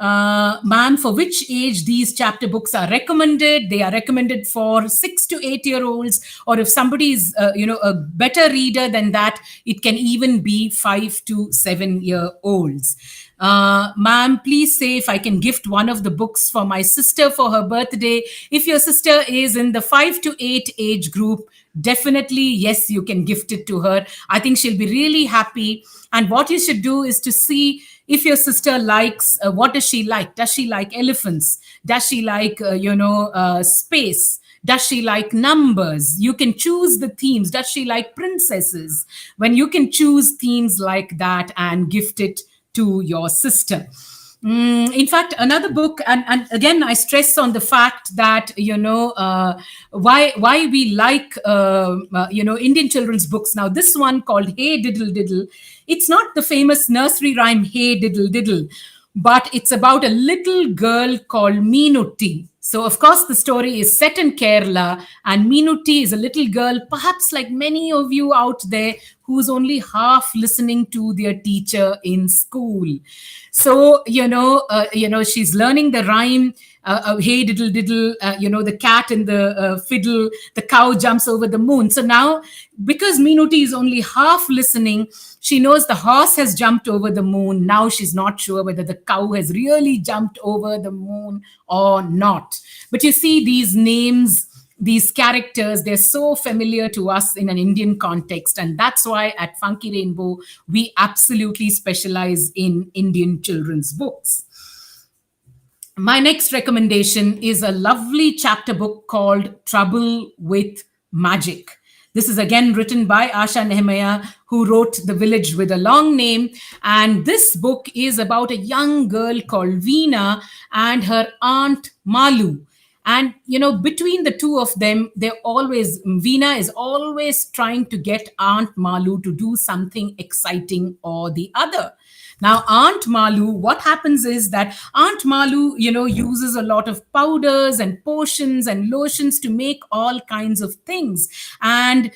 Ma'am, for which age these chapter books are recommended? They are recommended for 6 to 8 year olds, or if somebody is, a better reader than that, it can even be 5 to 7 year olds. Ma'am, please say if I can gift one of the books for my sister for her birthday. If your sister is in the 5 to 8 age group, definitely, yes, you can gift it to her. I think she'll be really happy. And what you should do is to see if your sister likes, what does she like? Does she like elephants? Does she like, space? Does she like numbers? You can choose the themes. Does she like princesses? When you can choose themes like that and gift it to your sister. In fact, another book, and again, I stress on the fact that, why we like, Indian children's books. Now, this one called Hey Diddle Diddle, it's not the famous nursery rhyme Hey Diddle Diddle, but it's about a little girl called Meenutti. So, of course, the story is set in Kerala, and Meenutti is a little girl, perhaps like many of you out there, who's only half listening to their teacher in school. So, she's learning the rhyme, Hey Diddle Diddle, the cat and the fiddle, the cow jumps over the moon. So now, because Meenutti is only half listening, she knows the horse has jumped over the moon. Now she's not sure whether the cow has really jumped over the moon or not. But you see, these names, these characters, they're so familiar to us in an Indian context. And that's why at Funky Rainbow, we absolutely specialize in Indian children's books. My next recommendation is a lovely chapter book called Trouble with Magic. This is again written by Asha Nehemiah, who wrote The Village with a Long Name. And this book is about a young girl called Veena and her aunt Malu. And, between the two of them, Veena is always trying to get Aunt Malu to do something exciting or the other. Now, Aunt Malu, what happens is that Aunt Malu, uses a lot of powders and potions and lotions to make all kinds of things. And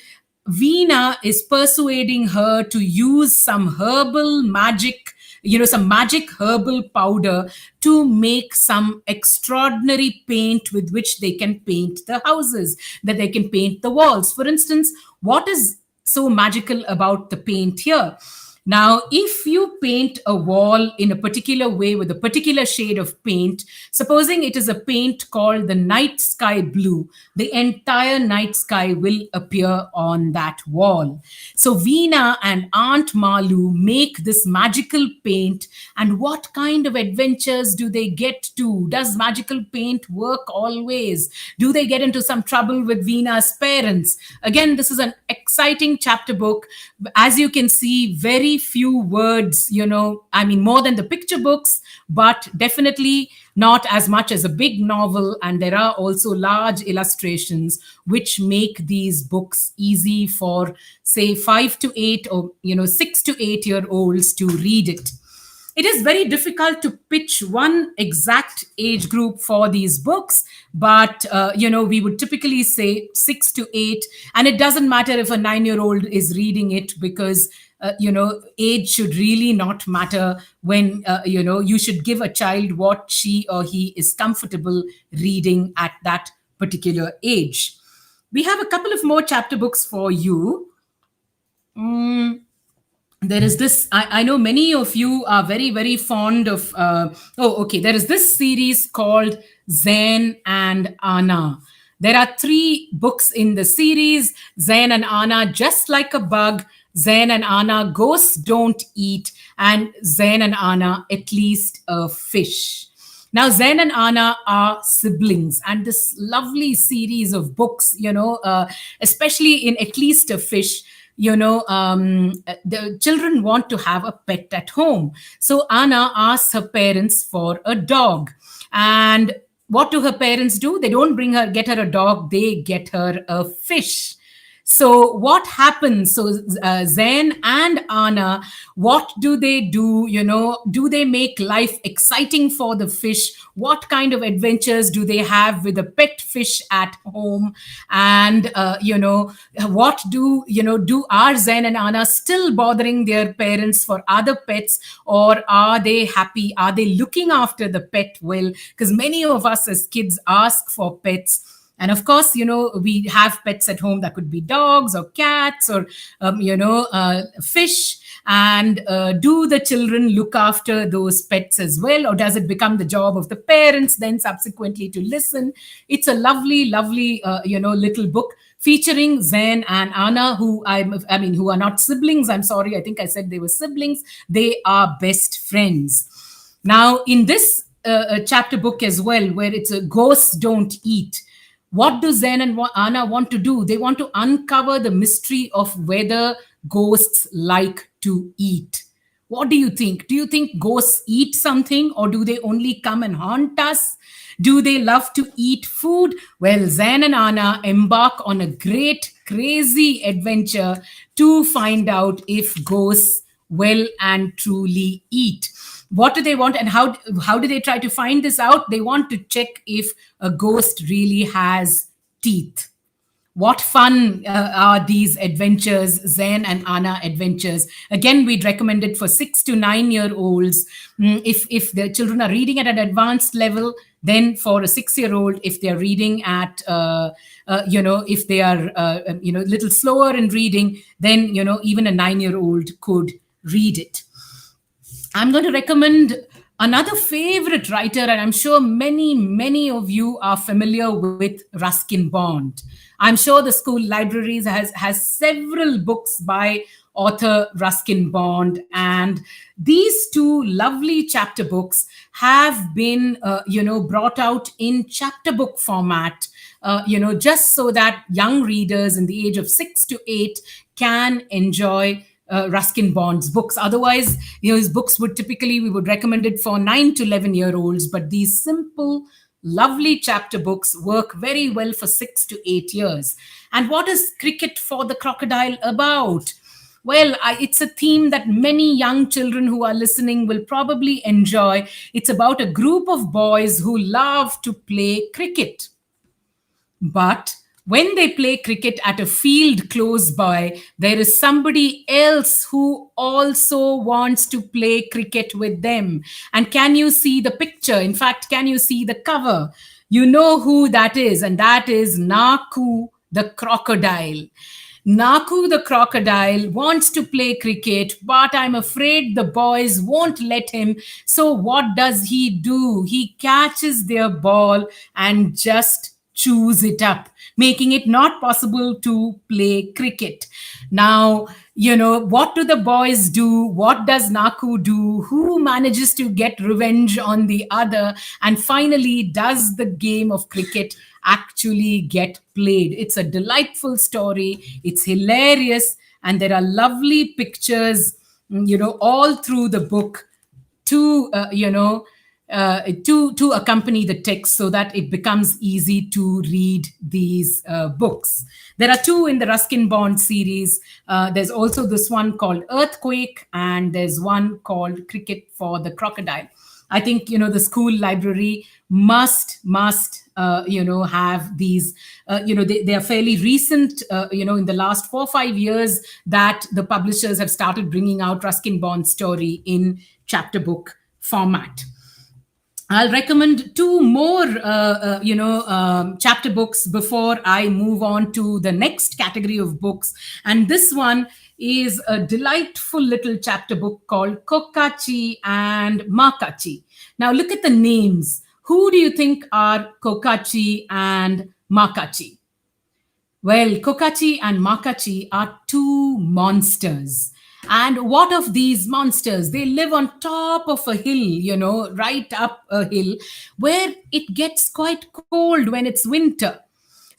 Veena is persuading her to use some herbal magic some magic herbal powder to make some extraordinary paint with which they can paint the houses, that they can paint the walls. For instance, what is so magical about the paint here? Now, if you paint a wall in a particular way with a particular shade of paint, supposing it is a paint called the night sky blue, the entire night sky will appear on that wall. So, Veena and Aunt Malu make this magical paint. And what kind of adventures do they get to? Does magical paint work always? Do they get into some trouble with Veena's parents? Again, this is an exciting chapter book. As you can see, very few words, I mean, more than the picture books, but definitely not as much as a big novel. And there are also large illustrations which make these books easy for, say, 5 to 8 or 6 to 8 year olds to read it. It is very difficult to pitch one exact age group for these books, but we would typically say 6 to 8, and it doesn't matter if a 9-year-old is reading it, because age should really not matter when you should give a child what she or he is comfortable reading at that particular age. We have a couple of more chapter books for you. There is this, I know many of you are very, very fond of, there is this series called Zen and Anna. There are 3 books in the series: Zen and Anna, Just Like a Bug, Zen and Anna, Ghosts Don't Eat, and Zen and Anna, At Least a Fish. Now, Zen and Anna are siblings, and this lovely series of books, especially in At Least a Fish, the children want to have a pet at home. So Anna asks her parents for a dog. And what do her parents do? They don't get her a dog, they get her a fish. So what happens? So Zen and Anna, what do they do? Do they make life exciting for the fish? What kind of adventures do they have with a pet fish at home? And what are Zen and Anna still bothering their parents for other pets, or are they happy? Are they looking after the pet well? Because many of us as kids ask for pets. And of course, we have pets at home that could be dogs or cats or, fish. And do the children look after those pets as well? Or does it become the job of the parents then subsequently to listen? It's a lovely, lovely, little book featuring Zen and Anna, who who are not siblings. I'm sorry, I think I said they were siblings. They are best friends. Now, in this chapter book as well, where it's a Ghosts Don't Eat, what do Zen and Anna want to do? They want to uncover the mystery of whether ghosts like to eat. What do you think? Do you think ghosts eat something, or do they only come and haunt us? Do they love to eat food? Well, Zen and Anna embark on a great, crazy adventure to find out if ghosts well and truly eat. What do they want, and how do they try to find this out? They want to check if a ghost really has teeth. What fun are these adventures, Zen and Anna adventures. Again, we'd recommend it for 6 to 9-year-olds. If the children are reading at an advanced level, then for a 6-year-old, if they're reading at, if they are, a little slower in reading, then, even a 9-year-old could read it. I'm going to recommend another favorite writer, and I'm sure many, many of you are familiar with Ruskin Bond. I'm sure the school libraries has several books by author Ruskin Bond, and these 2 lovely chapter books have been, brought out in chapter book format, just so that young readers in the age of 6 to 8 can enjoy Ruskin Bond's books. Otherwise, his books we would recommend it for 9 to 11-year-olds, but these simple, lovely chapter books work very well for 6 to 8 years. And what is Cricket for the Crocodile about? Well, it's a theme that many young children who are listening will probably enjoy. It's about a group of boys who love to play cricket. But When they play cricket at a field close by, there is somebody else who also wants to play cricket with them. And can you see the picture? In fact, can you see the cover? You know who that is, and that is Naku the crocodile. Naku the crocodile wants to play cricket, but I'm afraid the boys won't let him. So, what does he do? He catches their ball and just chews it up, making it not possible to play cricket. Now, what do the boys do? What does Naku do? Who manages to get revenge on the other? And finally, does the game of cricket actually get played? It's a delightful story. It's hilarious. And there are lovely pictures, all through the book to to accompany the text so that it becomes easy to read these books. There are two in the Ruskin Bond series. There's also this one called Earthquake, and there's one called Cricket for the Crocodile. I think the school library must have these. They are fairly recent. In the last 4 or 5 years, that the publishers have started bringing out Ruskin Bond story in chapter book format. I'll recommend two more, chapter books before I move on to the next category of books. And this one is a delightful little chapter book called Kokachi and Makachi. Now, look at the names. Who do you think are Kokachi and Makachi? Well, Kokachi and Makachi are two monsters. And what of these monsters? They live on top of a hill, right up a hill, where it gets quite cold when it's winter.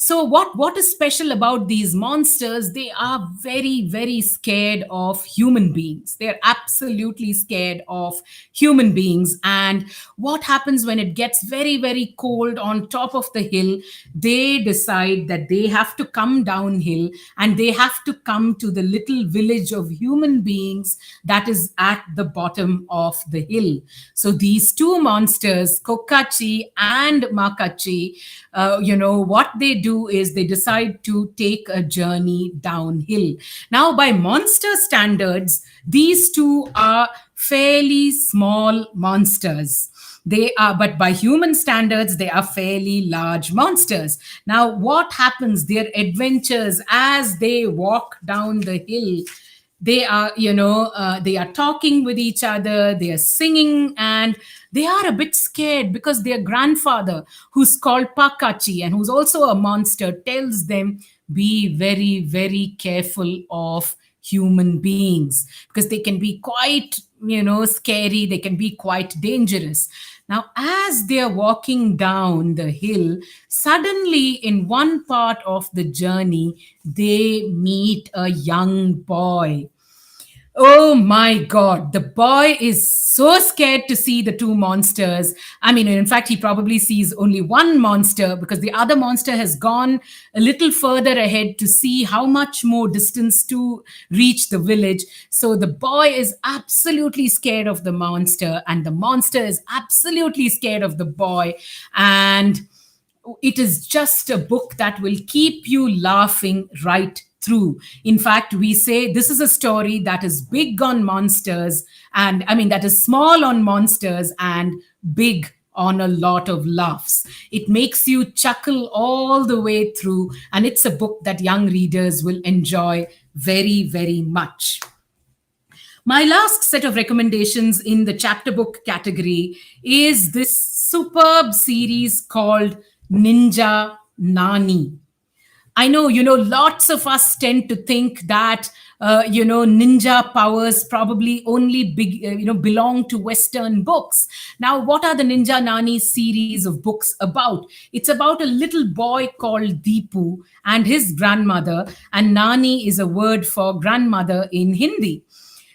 So what is special about these monsters? They are very, very scared of human beings. They're absolutely scared of human beings. And what happens when it gets very, very cold on top of the hill? They decide that they have to come downhill and they have to come to the little village of human beings that is at the bottom of the hill. So these two monsters, Kokachi and Makachi, what they do is they decide to take a journey downhill. Now, by monster standards, these two are fairly small monsters. They are, but by human standards, they are fairly large monsters. Now, what happens? Their adventures as they walk down the hill, they are they are talking with each other, they are singing, and they are a bit scared because their grandfather, who's called Pakachi and who's also a monster, tells them, be very, very careful of human beings because they can be quite scary, they can be quite dangerous. Now, as they're walking down the hill, suddenly in one part of the journey, they meet a young boy. Oh my God, the boy is so scared to see the two monsters. I mean, in fact, he probably sees only one monster because the other monster has gone a little further ahead to see how much more distance to reach the village. So the boy is absolutely scared of the monster, and the monster is absolutely scared of the boy. And it is just a book that will keep you laughing right through. In fact, we say this is a story that is big on monsters, and that is small on monsters and big on a lot of laughs. It makes you chuckle all the way through, and it's a book that young readers will enjoy very, very much. My last set of recommendations in the chapter book category is this superb series called Ninja Nani. I know, lots of us tend to think that, ninja powers probably only belong to Western books. Now, what are the Ninja Nani series of books about? It's about a little boy called Deepu and his grandmother, and Nani is a word for grandmother in Hindi.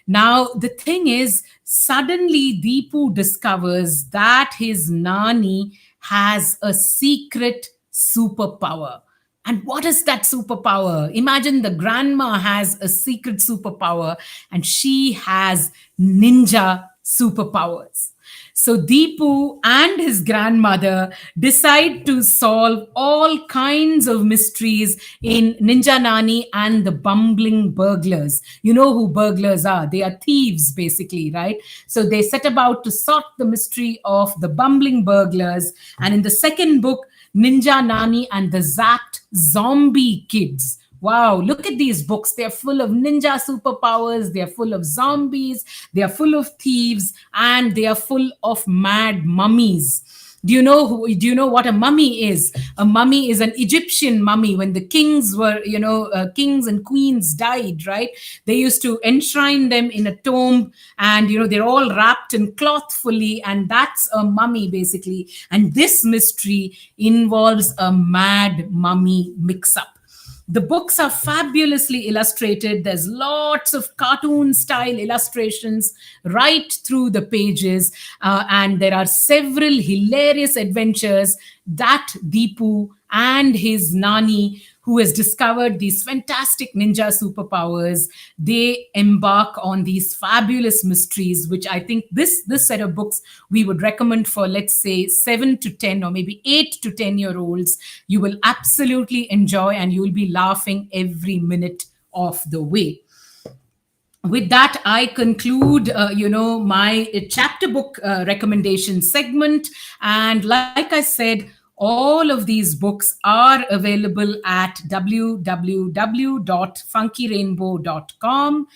Now, the thing is, suddenly Deepu discovers that his Nani has a secret superpower. And what is that superpower? Imagine the grandma has a secret superpower and she has ninja superpowers. So Deepu and his grandmother decide to solve all kinds of mysteries in Ninja Nani and the bumbling burglars. You know who burglars are? They are thieves, basically, right? So they set about to solve the mystery of the bumbling burglars. And in the second book, Ninja Nani and the Zapped Zombie Kids. Wow, look at these books. They're full of ninja superpowers, they're full of zombies, they are full of thieves, and they are full of mad mummies. Do you know what a mummy is? A mummy is an Egyptian mummy. When the kings were, kings and queens died, right? They used to enshrine them in a tomb, and they're all wrapped in cloth fully, and that's a mummy basically. And this mystery involves a mad mummy mix up. The books are fabulously illustrated. There's lots of cartoon style illustrations right through the pages. And there are several hilarious adventures that Deepu and his Nani, who has discovered these fantastic ninja superpowers, they embark on these fabulous mysteries, which I think this set of books we would recommend for, let's say, 7 to 10 or maybe 8 to 10 year olds. You will absolutely enjoy, and you will be laughing every minute of the way. With that, I conclude, my chapter book recommendation segment. And like I said, all of these books are available at www.funkyrainbow.com.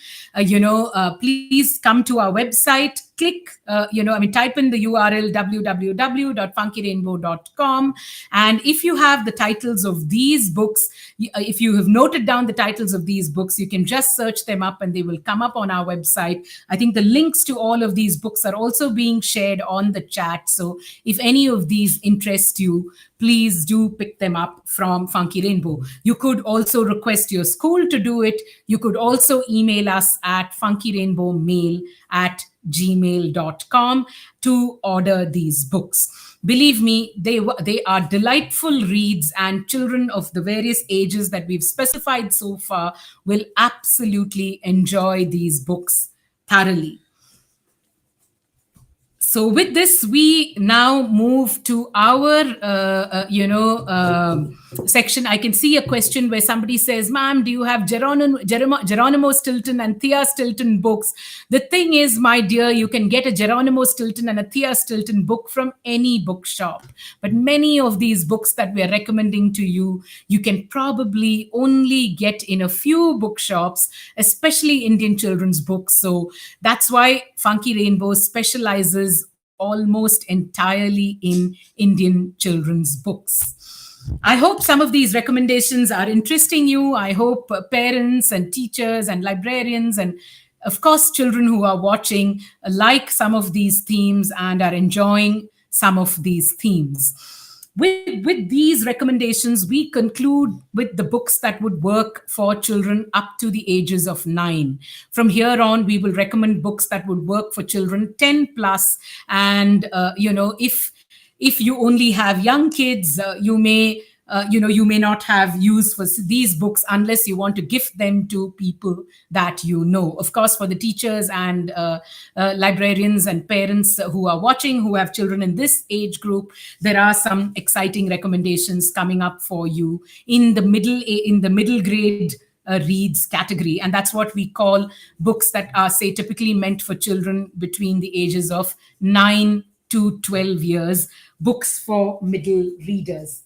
Please come to our website, click, type in the URL www.funkyrainbow.com. And if you have the titles of these books, if you have noted down the titles of these books, you can just search them up and they will come up on our website. I think the links to all of these books are also being shared on the chat. So if any of these interest you, please do pick them up from Funky Rainbow. You could also request your school to do it. You could also email us at funkyrainbowmail@gmail.com to order these books. Believe me, they are delightful reads, and children of the various ages that we've specified so far will absolutely enjoy these books thoroughly. So with this, we now move to our, section. I can see a question where somebody says, "Ma'am, do you have Geronimo Stilton and Thea Stilton books?" The thing is, my dear, you can get a Geronimo Stilton and a Thea Stilton book from any bookshop. But many of these books that we are recommending to you, you can probably only get in a few bookshops, especially Indian children's books. So that's why Funky Rainbow specializes almost entirely in Indian children's books. I hope some of these recommendations are interesting you. I hope parents and teachers and librarians and, of course, children who are watching like some of these themes and are enjoying some of these themes. With these recommendations, we conclude with the books that would work for children up to the ages of 9. From here on, we will recommend books that would work for children 10 plus. And, if you only have young kids, you may not have use for these books unless you want to gift them to people that you know. Of course, for the teachers and librarians and parents who are watching, who have children in this age group, there are some exciting recommendations coming up for you in the middle grade reads category. And that's what we call books that are, say, typically meant for children between the ages of 9 to 12 years, books for middle readers.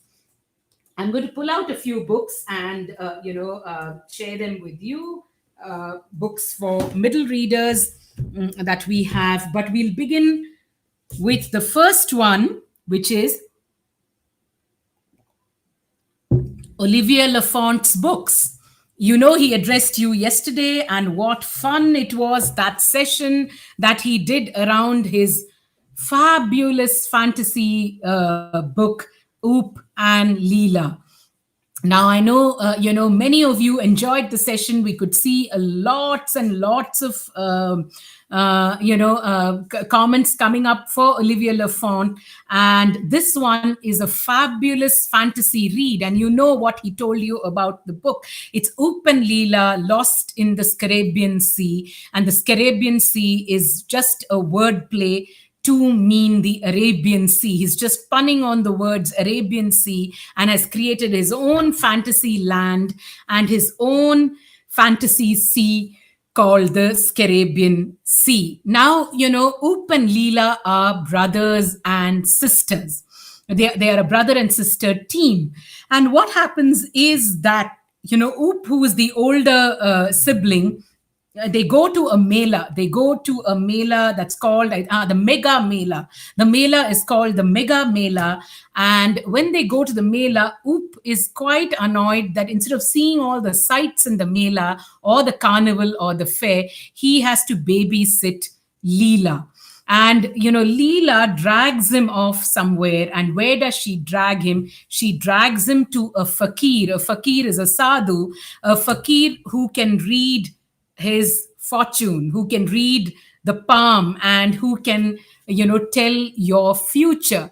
I'm going to pull out a few books and, share them with you. Books for middle readers that we have. But we'll begin with the first one, which is Olivia Lafont's books. He addressed you yesterday, and what fun it was, that session that he did around his fabulous fantasy book, Oop and Leela. Now, I know, many of you enjoyed the session. We could see lots and lots of, comments coming up for Olivia Lafont. And this one is a fabulous fantasy read. And you know what he told you about the book. It's Oop and Leela lost in the Scarabian Sea. And the Scarabian Sea is just a word play to mean the Arabian Sea. He's just punning on the words Arabian Sea and has created his own fantasy land and his own fantasy sea called the Scarabian Sea. Now, Oop and Leela are brothers and sisters. They are a brother and sister team. And what happens is that, Oop, who is the older sibling, they go to a mela. They go to a mela that's called the Mega Mela. The mela is called the Mega Mela. And when they go to the mela, Oop is quite annoyed that instead of seeing all the sights in the mela or the carnival or the fair, he has to babysit Leela. And, Leela drags him off somewhere. And where does she drag him? She drags him to a fakir. A fakir is a sadhu, a fakir who can read his fortune, who can read the palm, and who can, tell your future.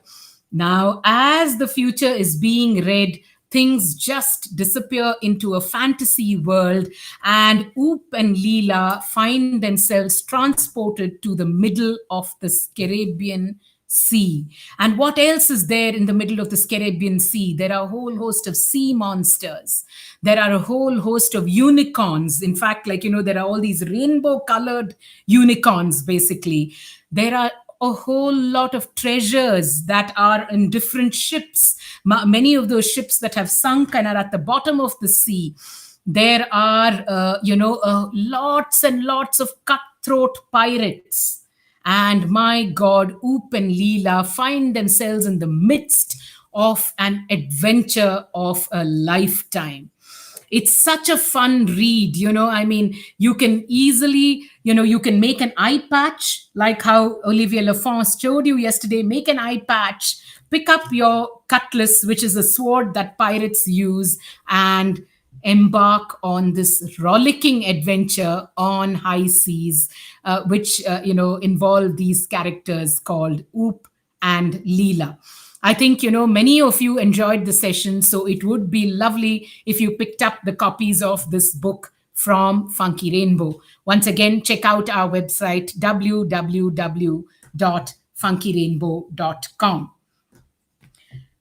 Now, as the future is being read, things just disappear into a fantasy world, and Oop and Leela find themselves transported to the middle of the Scarabian Sea. And what else is there in the middle of the Scarabian Sea? There are a whole host of sea monsters. There are a whole host of unicorns. In fact, there are all these rainbow colored unicorns, basically. There are a whole lot of treasures that are in different ships. Many of those ships that have sunk and are at the bottom of the sea. There are, lots and lots of cutthroat pirates. And my God, Oop and Leela find themselves in the midst of an adventure of a lifetime. It's such a fun read, you can easily, you can make an eye patch, like how Olivia Lafont showed you yesterday. Make an eye patch, pick up your cutlass, which is a sword that pirates use, and embark on this rollicking adventure on high seas, which involve these characters called Oop and Leela. I think, many of you enjoyed the session, so it would be lovely if you picked up the copies of this book from Funky Rainbow. Once again, check out our website, www.funkyrainbow.com.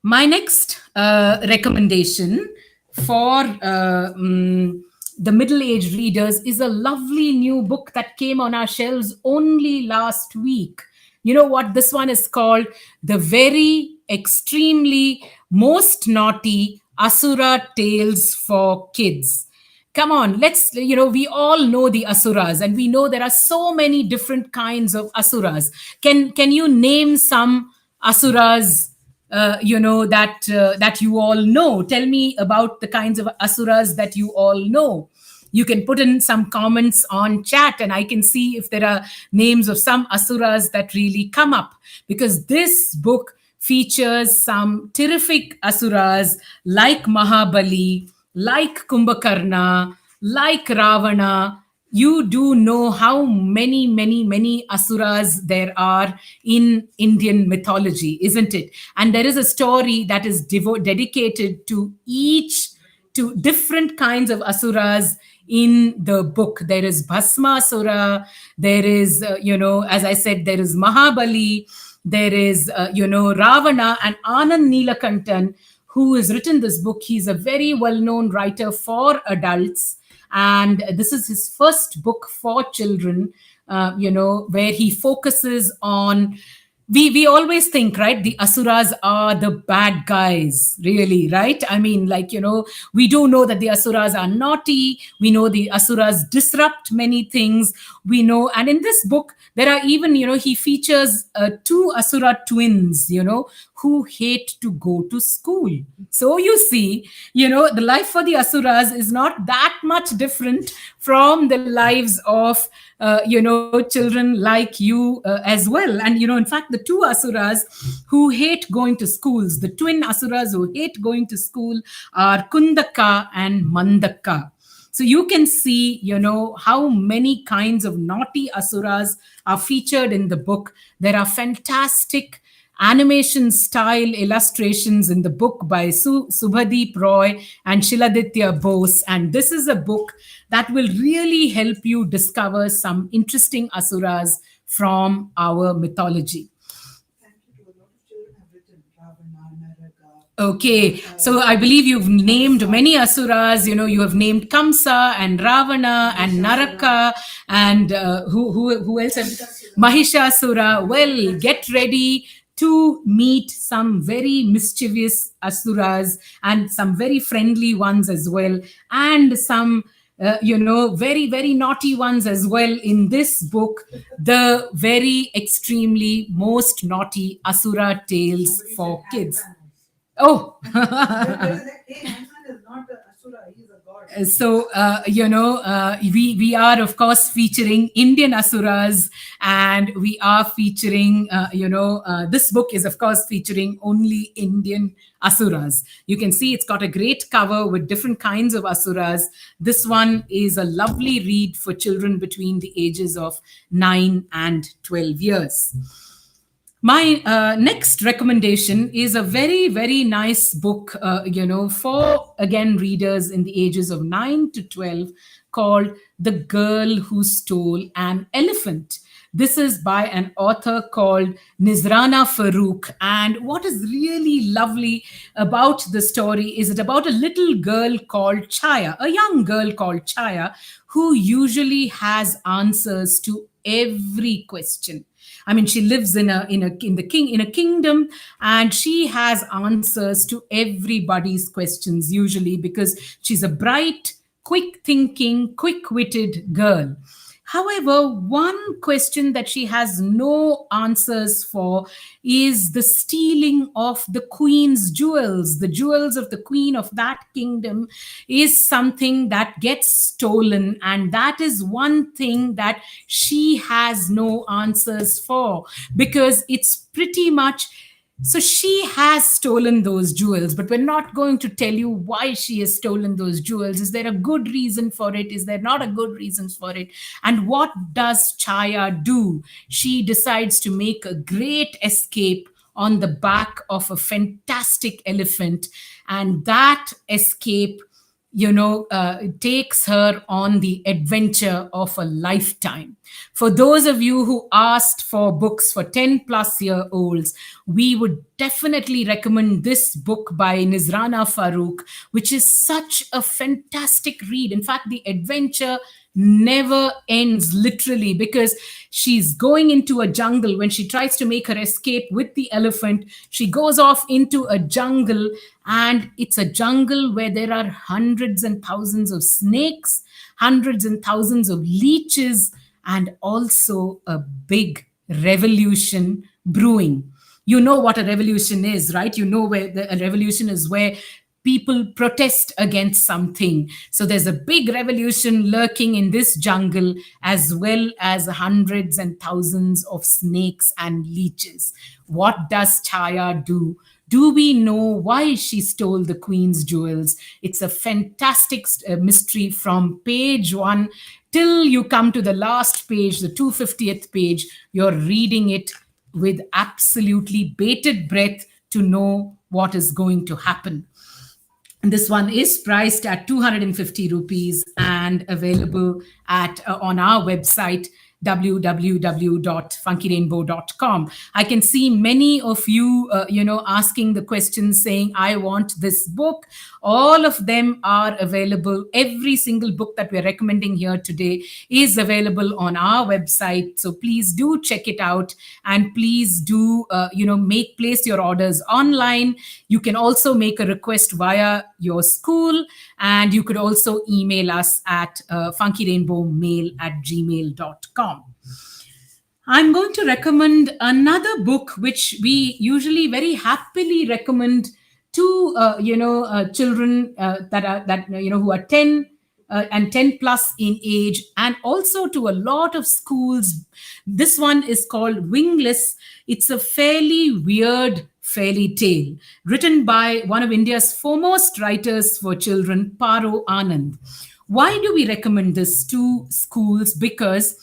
My next recommendation for the middle-aged readers is a lovely new book that came on our shelves only last week. You know what? This one is called The Very Extremely Most Naughty Asura Tales for Kids. Come on, we all know the Asuras, and we know there are so many different kinds of Asuras. Can you name some Asuras, that you all know? Tell me about the kinds of Asuras that you all know. You can put in some comments on chat, and I can see if there are names of some Asuras that really come up, because this book features some terrific Asuras like Mahabali, like Kumbhakarna, like Ravana. You do know how many, many, many Asuras there are in Indian mythology, isn't it? And there is a story that is dedicated to different kinds of Asuras in the book. There is Bhasmasura, there is, as I said, there is Mahabali, there is, Ravana, and Anand Neelakantan, who has written this book. He's a very well-known writer for adults, and this is his first book for children, where he focuses on, we always think, right, the Asuras are the bad guys, really, right? I mean, we do know that the Asuras are naughty. We know the Asuras disrupt many things. We know, and in this book, there are even, he features two Asura twins, who hate to go to school. So you see, the life for the Asuras is not that much different from the lives of, children like you as well. And, in fact, the two Asuras who hate going to schools, the twin Asuras who hate going to school, are Kundaka and Mandaka. So you can see, how many kinds of naughty Asuras are featured in the book. There are fantastic animation style illustrations in the book by Subhadeep Roy and Shiladitya Bose. And this is a book that will really help you discover some interesting Asuras from our mythology. Okay, so I believe you've named many asuras. You have named Kamsa and Ravana and Naraka and who else? Mahishasura. Well, get ready to meet some very mischievous asuras and some very friendly ones as well, and some very very naughty ones as well in this book, the very extremely most naughty Asura tales for kids. Oh, so we are of course featuring Indian asuras, and we are featuring this book is of course featuring only Indian asuras. You can see it's got a great cover with different kinds of asuras. This one is a lovely read for children between the ages of 9 and 12 years. My next recommendation is a very, very nice book, for again readers in the ages of 9 to 12, called The Girl Who Stole an Elephant. This is by an author called Nizrana Farooq. And what is really lovely about the story is it about a little girl called Chaya, a young girl called Chaya, who usually has answers to every question. I mean, she lives in a kingdom, and she has answers to everybody's questions usually, because she's a bright, quick thinking, quick witted girl. However, one question that she has no answers for is the stealing of the queen's jewels. The jewels of the queen of that kingdom is something that gets stolen, and that is one thing that she has no answers for, because it's pretty much, so she has stolen those jewels, but we're not going to tell you why she has stolen those jewels. Is there a good reason for it? Is there not a good reason for it? And what does Chaya do? She decides to make a great escape on the back of a fantastic elephant, and that escape takes her on the adventure of a lifetime. For those of you who asked for books for 10 plus year olds, we would definitely recommend this book by Nizrana Farooq, which is such a fantastic read. In fact, the adventure never ends, literally, because she's going into a jungle. When she tries to make her escape with the elephant, she goes off into a jungle, and it's a jungle where there are hundreds and thousands of snakes, hundreds and thousands of leeches, and also a big revolution brewing. You know what a revolution is, right? You know where a revolution is, where people protest against something. So there's a big revolution lurking in this jungle, as well as hundreds and thousands of snakes and leeches. What does Chaya do? Do we know why she stole the queen's jewels? It's a fantastic mystery from page 1 till you come to the last page, the 250th page. You're reading it with absolutely bated breath to know what is going to happen. And this one is priced at 250 rupees and available at on our website, www.funkyrainbow.com. I can see many of you, asking the questions, saying, I want this book. All of them are available. Every single book that we're recommending here today is available on our website. So please do check it out, and please do, place your orders online. You can also make a request via your school, and you could also email us at funkyrainbowmail@gmail.com. I'm going to recommend another book which we usually very happily recommend to children who are 10 and 10 plus in age, and also to a lot of schools. This one is called Wingless. It's a fairly weird fairy tale written by one of India's foremost writers for children, Paro Anand. Why do we recommend this to schools? Because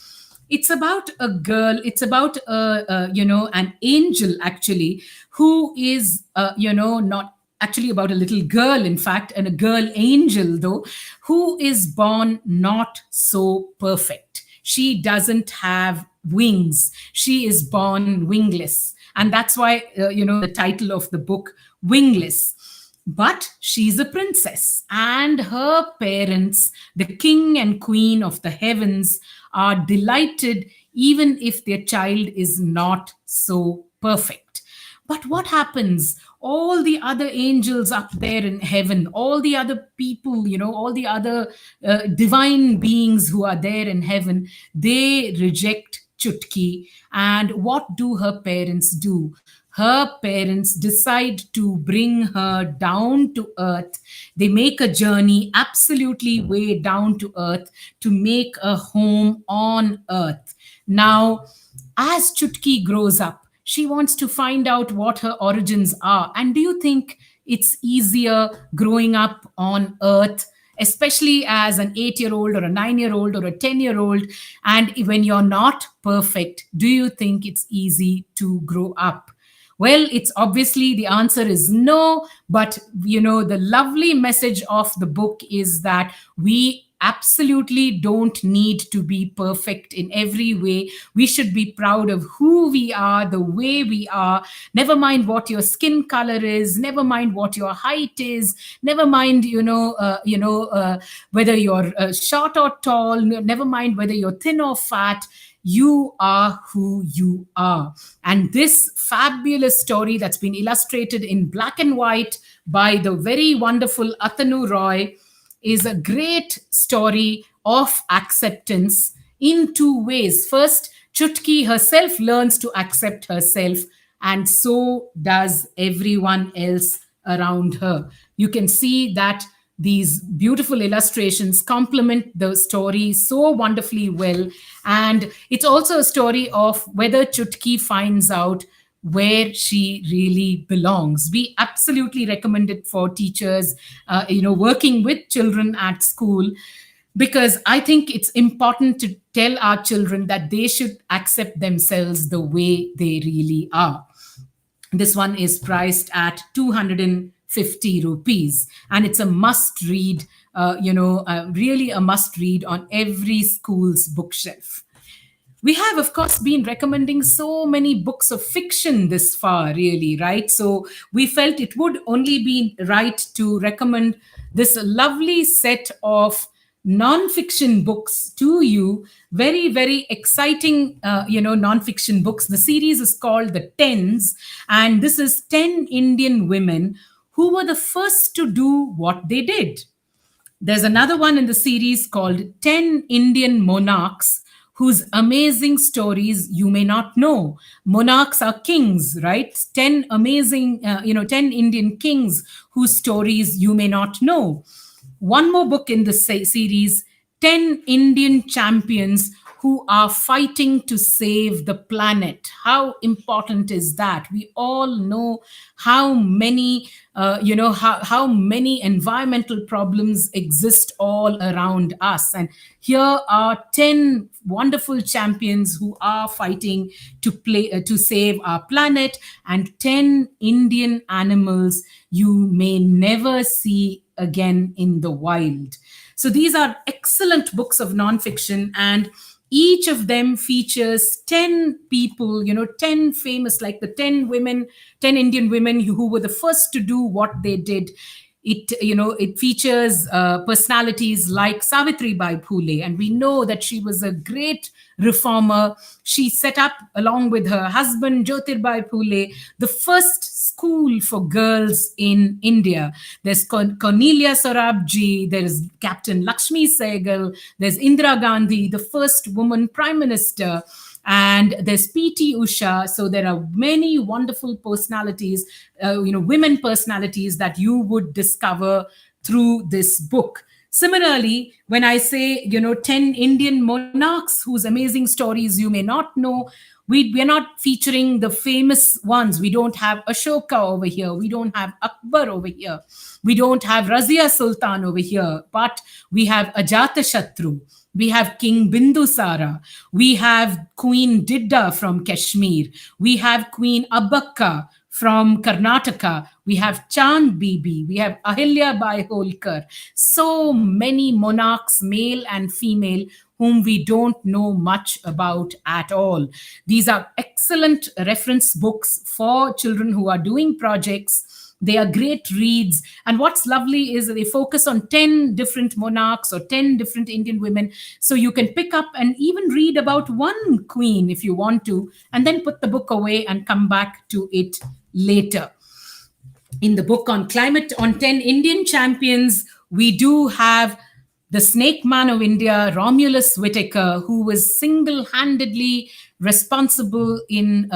it's about a girl, it's about an angel actually, who is not actually about a little girl, in fact, and a girl angel though, who is born not so perfect. She doesn't have wings. She is born wingless. And that's why, the title of the book, Wingless. But she's a princess, and her parents, the king and queen of the heavens, are delighted even if their child is not so perfect. But what happens? All the other angels up there in heaven, all the other people, all the other divine beings who are there in heaven, they reject Chutki. And what do her parents do? Her parents decide to bring her down to earth. They make a journey absolutely way down to earth to make a home on earth. Now, as Chutki grows up, she wants to find out what her origins are. And do you think it's easier growing up on earth, especially as an 8-year old or a 9-year old or a 10-year old? And when you're not perfect, do you think it's easy to grow up? Well, it's obviously the answer is no, but the lovely message of the book is that we absolutely don't need to be perfect in every way. We should be proud of who we are, the way we are. Never mind what your skin color is, never mind what your height is, never mind whether you're short or tall, never mind whether you're thin or fat. You are who you are. And this fabulous story that's been illustrated in black and white by the very wonderful Atanu Roy is a great story of acceptance in two ways. First, Chutki herself learns to accept herself, and so does everyone else around her. You can see that these beautiful illustrations complement the story so wonderfully well. And it's also a story of whether Chutki finds out where she really belongs. We absolutely recommend it for teachers, working with children at school, because I think it's important to tell our children that they should accept themselves the way they really are. This one is priced at 250 rupees, and it's a must read, really a must read on every school's bookshelf. We have, of course, been recommending so many books of fiction this far, really, right? So we felt it would only be right to recommend this lovely set of non-fiction books to you. Very, very exciting, non-fiction books. The series is called The Tens, and this is 10 Indian women who were the first to do what they did. There's another one in the series called 10 Indian Monarchs, whose amazing stories you may not know. Monarchs are kings, right? 10 amazing, 10 Indian kings whose stories you may not know. One more book in the series, 10 Indian champions who are fighting to save the planet. How important is that? We all know how many, how many environmental problems exist all around us. And here are 10 wonderful champions who are fighting to save our planet, and 10 Indian animals you may never see again in the wild. So these are excellent books of nonfiction, and each of them features 10 people, 10 famous, like the 10 women, 10 Indian women who were the first to do what they did. It features personalities like Savitri Bai Phule, and we know that she was a great reformer. She set up, along with her husband Jyotirbai Phule, the first school for girls in India. There's Cornelia Sorabji, there's Captain Lakshmi Sehgal, there's Indira Gandhi, the first woman prime minister, and there's PT Usha. So there are many wonderful personalities, women personalities that you would discover through this book. Similarly, when I say, 10 Indian monarchs whose amazing stories you may not know, we're not featuring the famous ones. We don't have Ashoka over here. We don't have Akbar over here. We don't have Razia Sultan over here. But we have Ajatashatru. We have King Bindusara. We have Queen Didda from Kashmir. We have Queen Abbakka from Karnataka. We have Chand Bibi. We have Ahilya Bai Holkar. So many monarchs, male and female, whom we don't know much about at all. These are excellent reference books for children who are doing projects. They are great reads. And what's lovely is that they focus on 10 different monarchs or 10 different Indian women. So you can pick up and even read about one queen if you want to, and then put the book away and come back to it later. In the book on climate, on 10 Indian champions, we do have the snake man of India, Romulus Whittaker, who was single-handedly responsible in,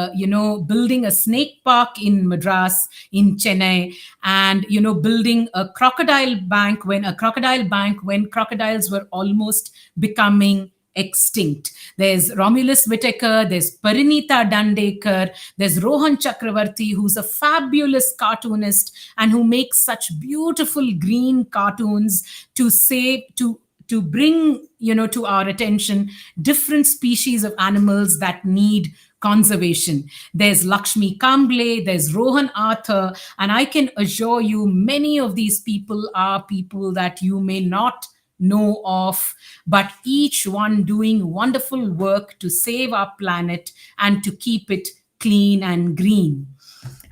building a snake park in Madras, in Chennai, and, building a crocodile bank when crocodiles were almost becoming extinct. There's Romulus Whittaker, there's Parinita Dandekar, there's Rohan Chakravarti, who's a fabulous cartoonist and who makes such beautiful green cartoons to say to bring to our attention different species of animals that need conservation. There's Lakshmi Kamble, there's Rohan Arthur, and I can assure you many of these people are people that you may not know of, but each one doing wonderful work to save our planet and to keep it clean and green.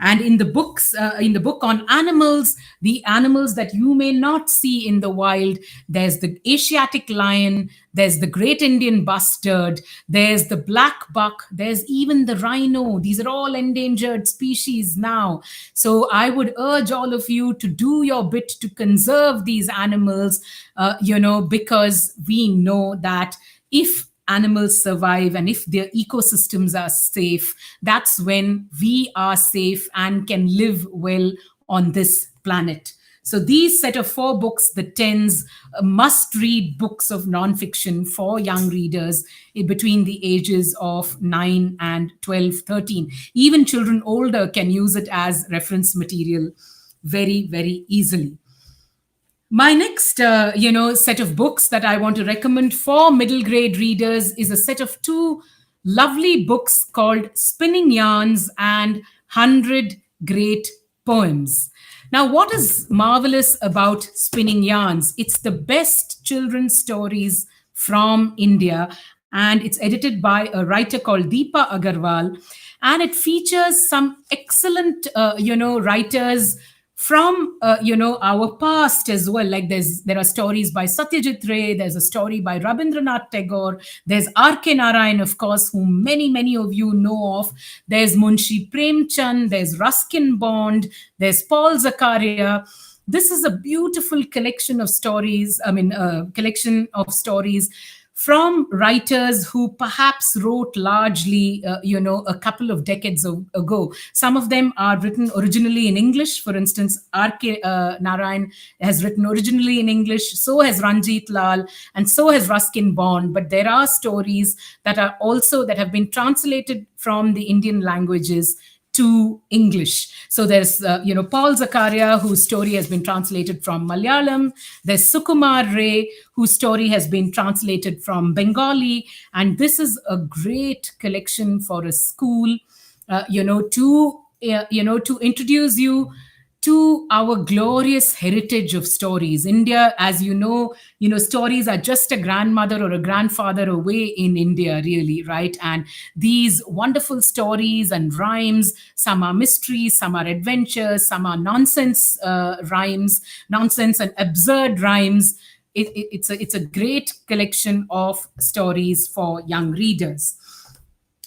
And in the book on animals, the animals that you may not see in the wild, there's the Asiatic lion, there's the great Indian bustard, there's the black buck, there's even the rhino. These are all endangered species now. So I would urge all of you to do your bit to conserve these animals, because we know that if animals survive and if their ecosystems are safe, that's when we are safe and can live well on this planet. So these set of 4 books, the tens, must read books of nonfiction for young readers between the ages of 9 and 12, 13. Even children older can use it as reference material very, very easily. My next, set of books that I want to recommend for middle grade readers is a set of 2 lovely books called Spinning Yarns and 100 Great Poems. Now, what is marvelous about Spinning Yarns? It's the best children's stories from India, and it's edited by a writer called Deepa Agarwal, and it features some excellent, writers from our past as well. Like there are stories by Satyajit Ray, there's a story by Rabindranath Tagore, there's R.K. Narayan, of course, whom many of you know of, there's Munshi Premchand, there's Ruskin Bond, there's Paul Zakaria. This is a beautiful collection of stories, from writers who perhaps wrote largely, a couple of decades ago. Some of them are written originally in English. For instance, R.K. Narayan has written originally in English, so has Ranjit Lal, and so has Ruskin Bond. But there are stories that have been translated from the Indian languages to English. So there's, Paul Zakaria, whose story has been translated from Malayalam. There's Sukumar Ray, whose story has been translated from Bengali. And this is a great collection for a school, to introduce you to our glorious heritage of stories. India, as stories are just a grandmother or a grandfather away in India, really, right? And these wonderful stories and rhymes, some are mysteries, some are adventures, some are nonsense rhymes, nonsense and absurd rhymes. It's a great collection of stories for young readers.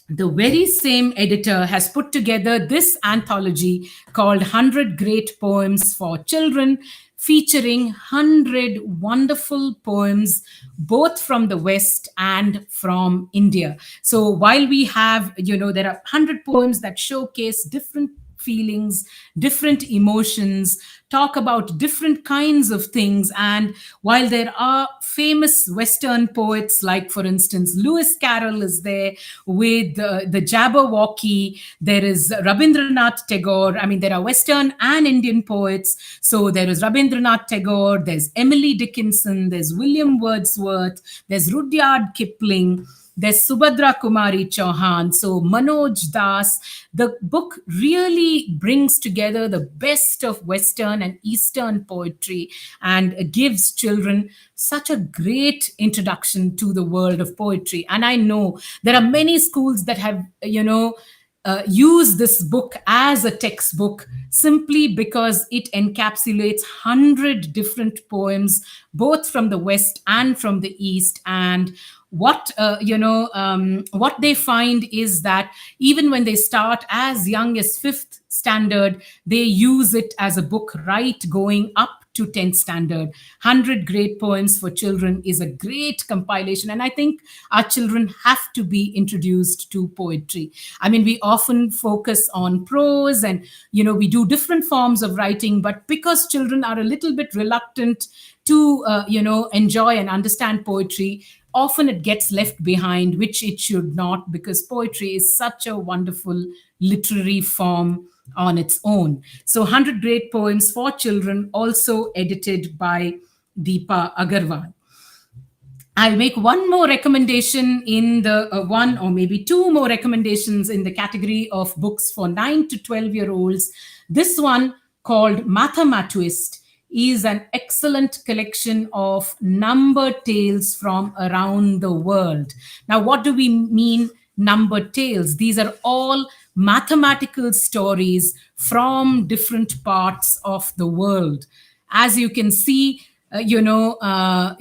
The very same editor has put together this anthology called 100 Great Poems for Children, featuring 100 wonderful poems, both from the West and from India. So while we have, there are 100 poems that showcase different feelings, different emotions, talk about different kinds of things. And while there are famous Western poets, like, for instance, Lewis Carroll is there with the Jabberwocky, there is Rabindranath Tagore. I mean, there are Western and Indian poets. So there is Rabindranath Tagore, there's Emily Dickinson, there's William Wordsworth, there's Rudyard Kipling, there's Subhadra Kumari Chauhan, so Manoj Das. The book really brings together the best of Western and Eastern poetry and gives children such a great introduction to the world of poetry. And I know there are many schools that have, use this book as a textbook simply because it encapsulates 100 different poems, both from the West and from the East. And what they find is that even when they start as young as fifth standard, they use it as a book right going up to 10th standard. 100 great poems for children is a great compilation. And I think our children have to be introduced to poetry. I mean, we often focus on prose and, we do different forms of writing, but because children are a little bit reluctant to, enjoy and understand poetry, often it gets left behind, which it should not, because poetry is such a wonderful literary form on its own. So 100 Great Poems for Children, also edited by Deepa Agarwal. I'll make one more recommendation in the one or maybe two more recommendations in the category of books for 9 to 12-year-olds. This one, called Mathematist, is an excellent collection of number tales from around the world. Now, what do we mean number tales? These are all mathematical stories from different parts of the world. As you can see, there are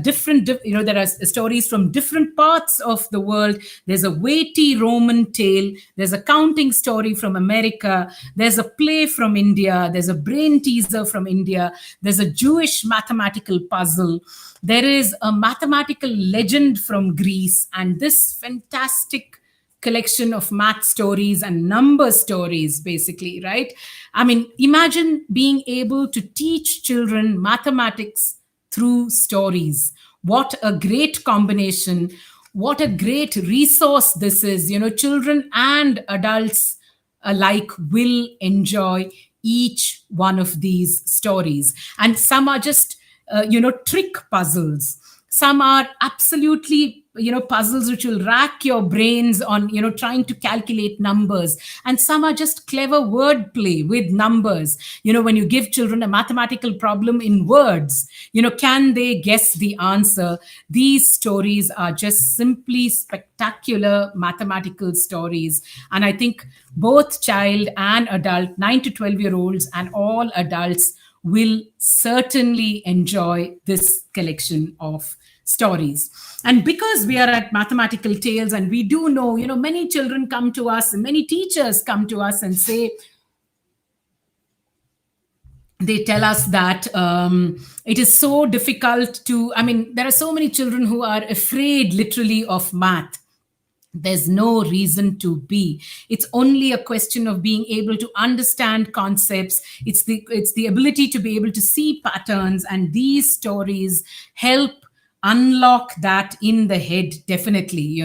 different, there are stories from different parts of the world. There's a weighty Roman tale. There's a counting story from America. There's a play from India. There's a brain teaser from India. There's a Jewish mathematical puzzle. There is a mathematical legend from Greece. And this fantastic collection of math stories and number stories, basically, right? I mean, imagine being able to teach children mathematics through stories. What a great combination. What a great resource this is. Children and adults alike will enjoy each one of these stories. And some are just, trick puzzles. Some are absolutely, puzzles which will rack your brains on, trying to calculate numbers. And some are just clever wordplay with numbers. When you give children a mathematical problem in words, can they guess the answer? These stories are just simply spectacular mathematical stories. And I think both child and adult, 9 to 12-year-olds and all adults, will certainly enjoy this collection of stories. And because we are at Mathematical Tales, and we do know, many children come to us and many teachers come to us and say, they tell us that it is so difficult to, there are so many children who are afraid literally of math. There's no reason to be. It's only a question of being able to understand concepts. It's the ability to be able to see patterns, and these stories help unlock that in the head, definitely,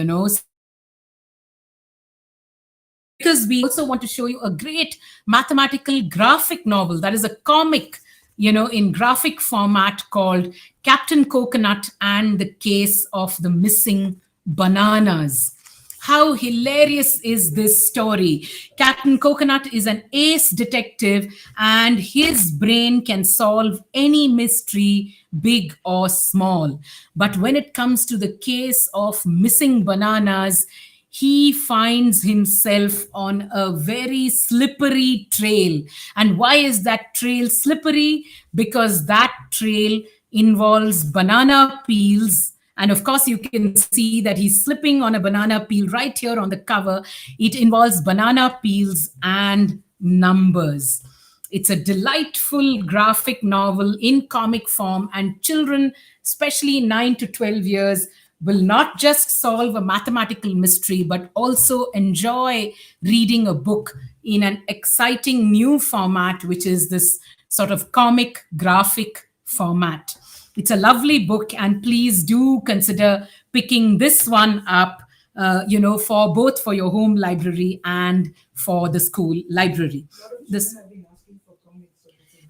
because we also want to show you a great mathematical graphic novel that is a comic, in graphic format, called Captain Coconut and the Case of the Missing Bananas. How hilarious is this story? Captain Coconut is an ace detective, and his brain can solve any mystery, big or small. But when it comes to the case of missing bananas, he finds himself on a very slippery trail. And why is that trail slippery? Because that trail involves banana peels. And of course, you can see that he's slipping on a banana peel right here on the cover. It involves banana peels and numbers. It's a delightful graphic novel in comic form, and children, especially 9 to 12 years, will not just solve a mathematical mystery, but also enjoy reading a book in an exciting new format, which is this sort of comic graphic format. It's a lovely book, and please do consider picking this one up, for both for your home library and for the school library.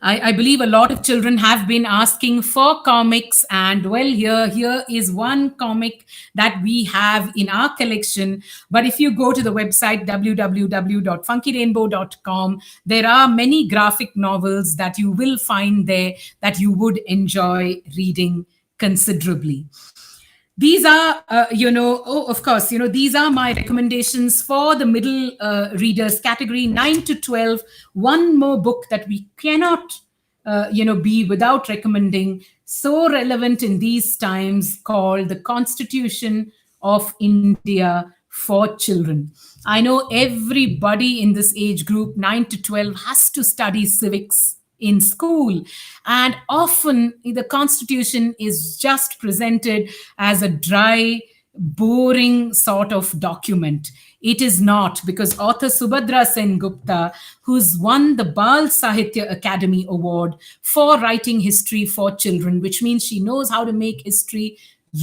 I believe a lot of children have been asking for comics, and well, here is one comic that we have in our collection. But if you go to the website www.funkyrainbow.com, there are many graphic novels that you will find there that you would enjoy reading considerably. These are, oh, of course, these are my recommendations for the middle readers category, 9 to 12. One more book that we cannot, be without recommending, so relevant in these times, called The Constitution of India for Children. I know everybody in this age group, 9 to 12, has to study civics in school. And often the Constitution is just presented as a dry, boring sort of document. It is not, because author Subhadra Sen Gupta, who's won the Bal Sahitya Academy Award for writing history for children, which means she knows how to make history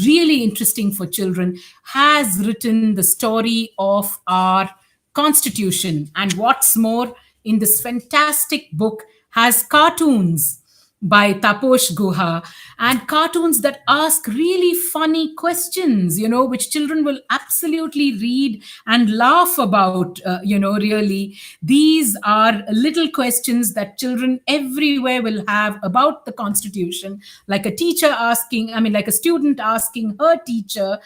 really interesting for children, has written the story of our Constitution. And what's more, in this fantastic book has cartoons by Taposh Guha, and cartoons that ask really funny questions, which children will absolutely read and laugh about, really. These are little questions that children everywhere will have about the Constitution, like a teacher asking, like a student asking her teacher.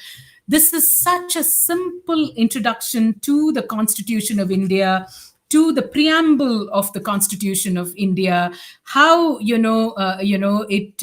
This is such a simple introduction to the Constitution of India, to the preamble of the Constitution of India, how it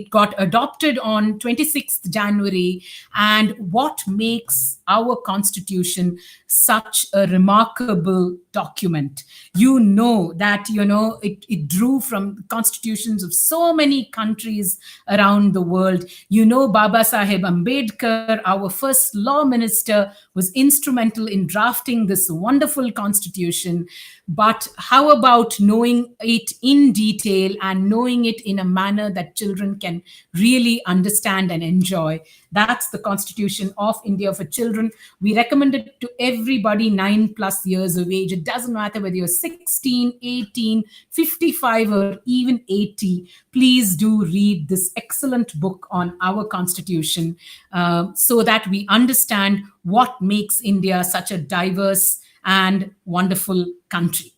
got adopted on 26th January, and what makes our Constitution such a remarkable document. You know that it drew from constitutions of so many countries around the world. Baba Saheb Ambedkar, our first law minister, was instrumental in drafting this wonderful constitution. But how about knowing it in detail and knowing it in a manner that children can really understand and enjoy? That's the Constitution of India for Children. We recommend it to everybody 9+ years of age. It doesn't matter whether you're 16, 18, 55, or even 80. Please do read this excellent book on our Constitution, so that we understand what makes India such a diverse and wonderful country.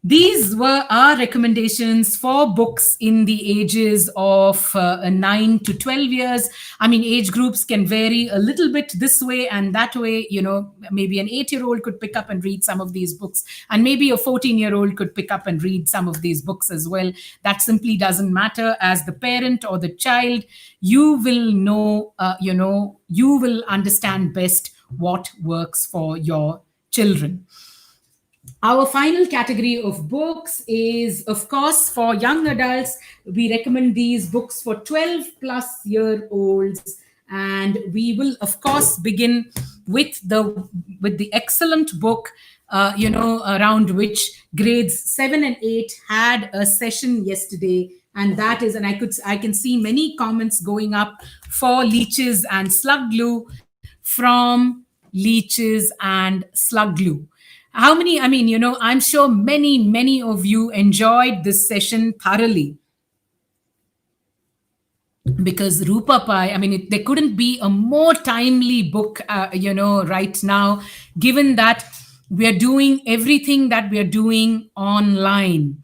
These were our recommendations for books in the ages of 9 to 12 years. Age groups can vary a little bit this way and that way. Maybe an 8-year-old could pick up and read some of these books, and maybe a 14-year-old could pick up and read some of these books as well. That simply doesn't matter. As the parent or the child, you will know, you will understand best what works for your children. Our final category of books is, of course, for young adults. We recommend these books for 12+year olds. And we will, of course, begin with the excellent book, around which grades 7 and 8 had a session yesterday. And that is, and I can see many comments going up for Leeches and Slug Glue, from Leeches and Slug Glue. How many? I'm sure many of you enjoyed this session thoroughly, because Rupa Pai, there couldn't be a more timely book, right now, given that we are doing everything that we are doing online.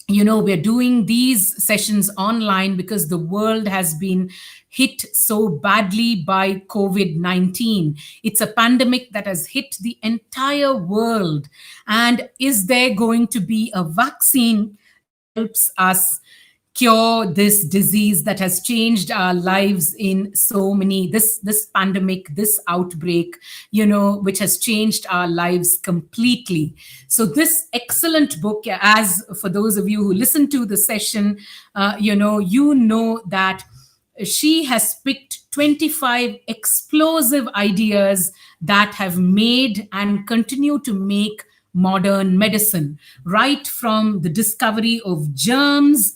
We're doing these sessions online because the world has been hit so badly by COVID-19. It's a pandemic that has hit the entire world. And is there going to be a vaccine that helps us cure this disease that has changed our lives in so many, this pandemic, this outbreak, which has changed our lives completely? So this excellent book, as for those of you who listen to the session, that she has picked 25 explosive ideas that have made and continue to make modern medicine, right from the discovery of germs.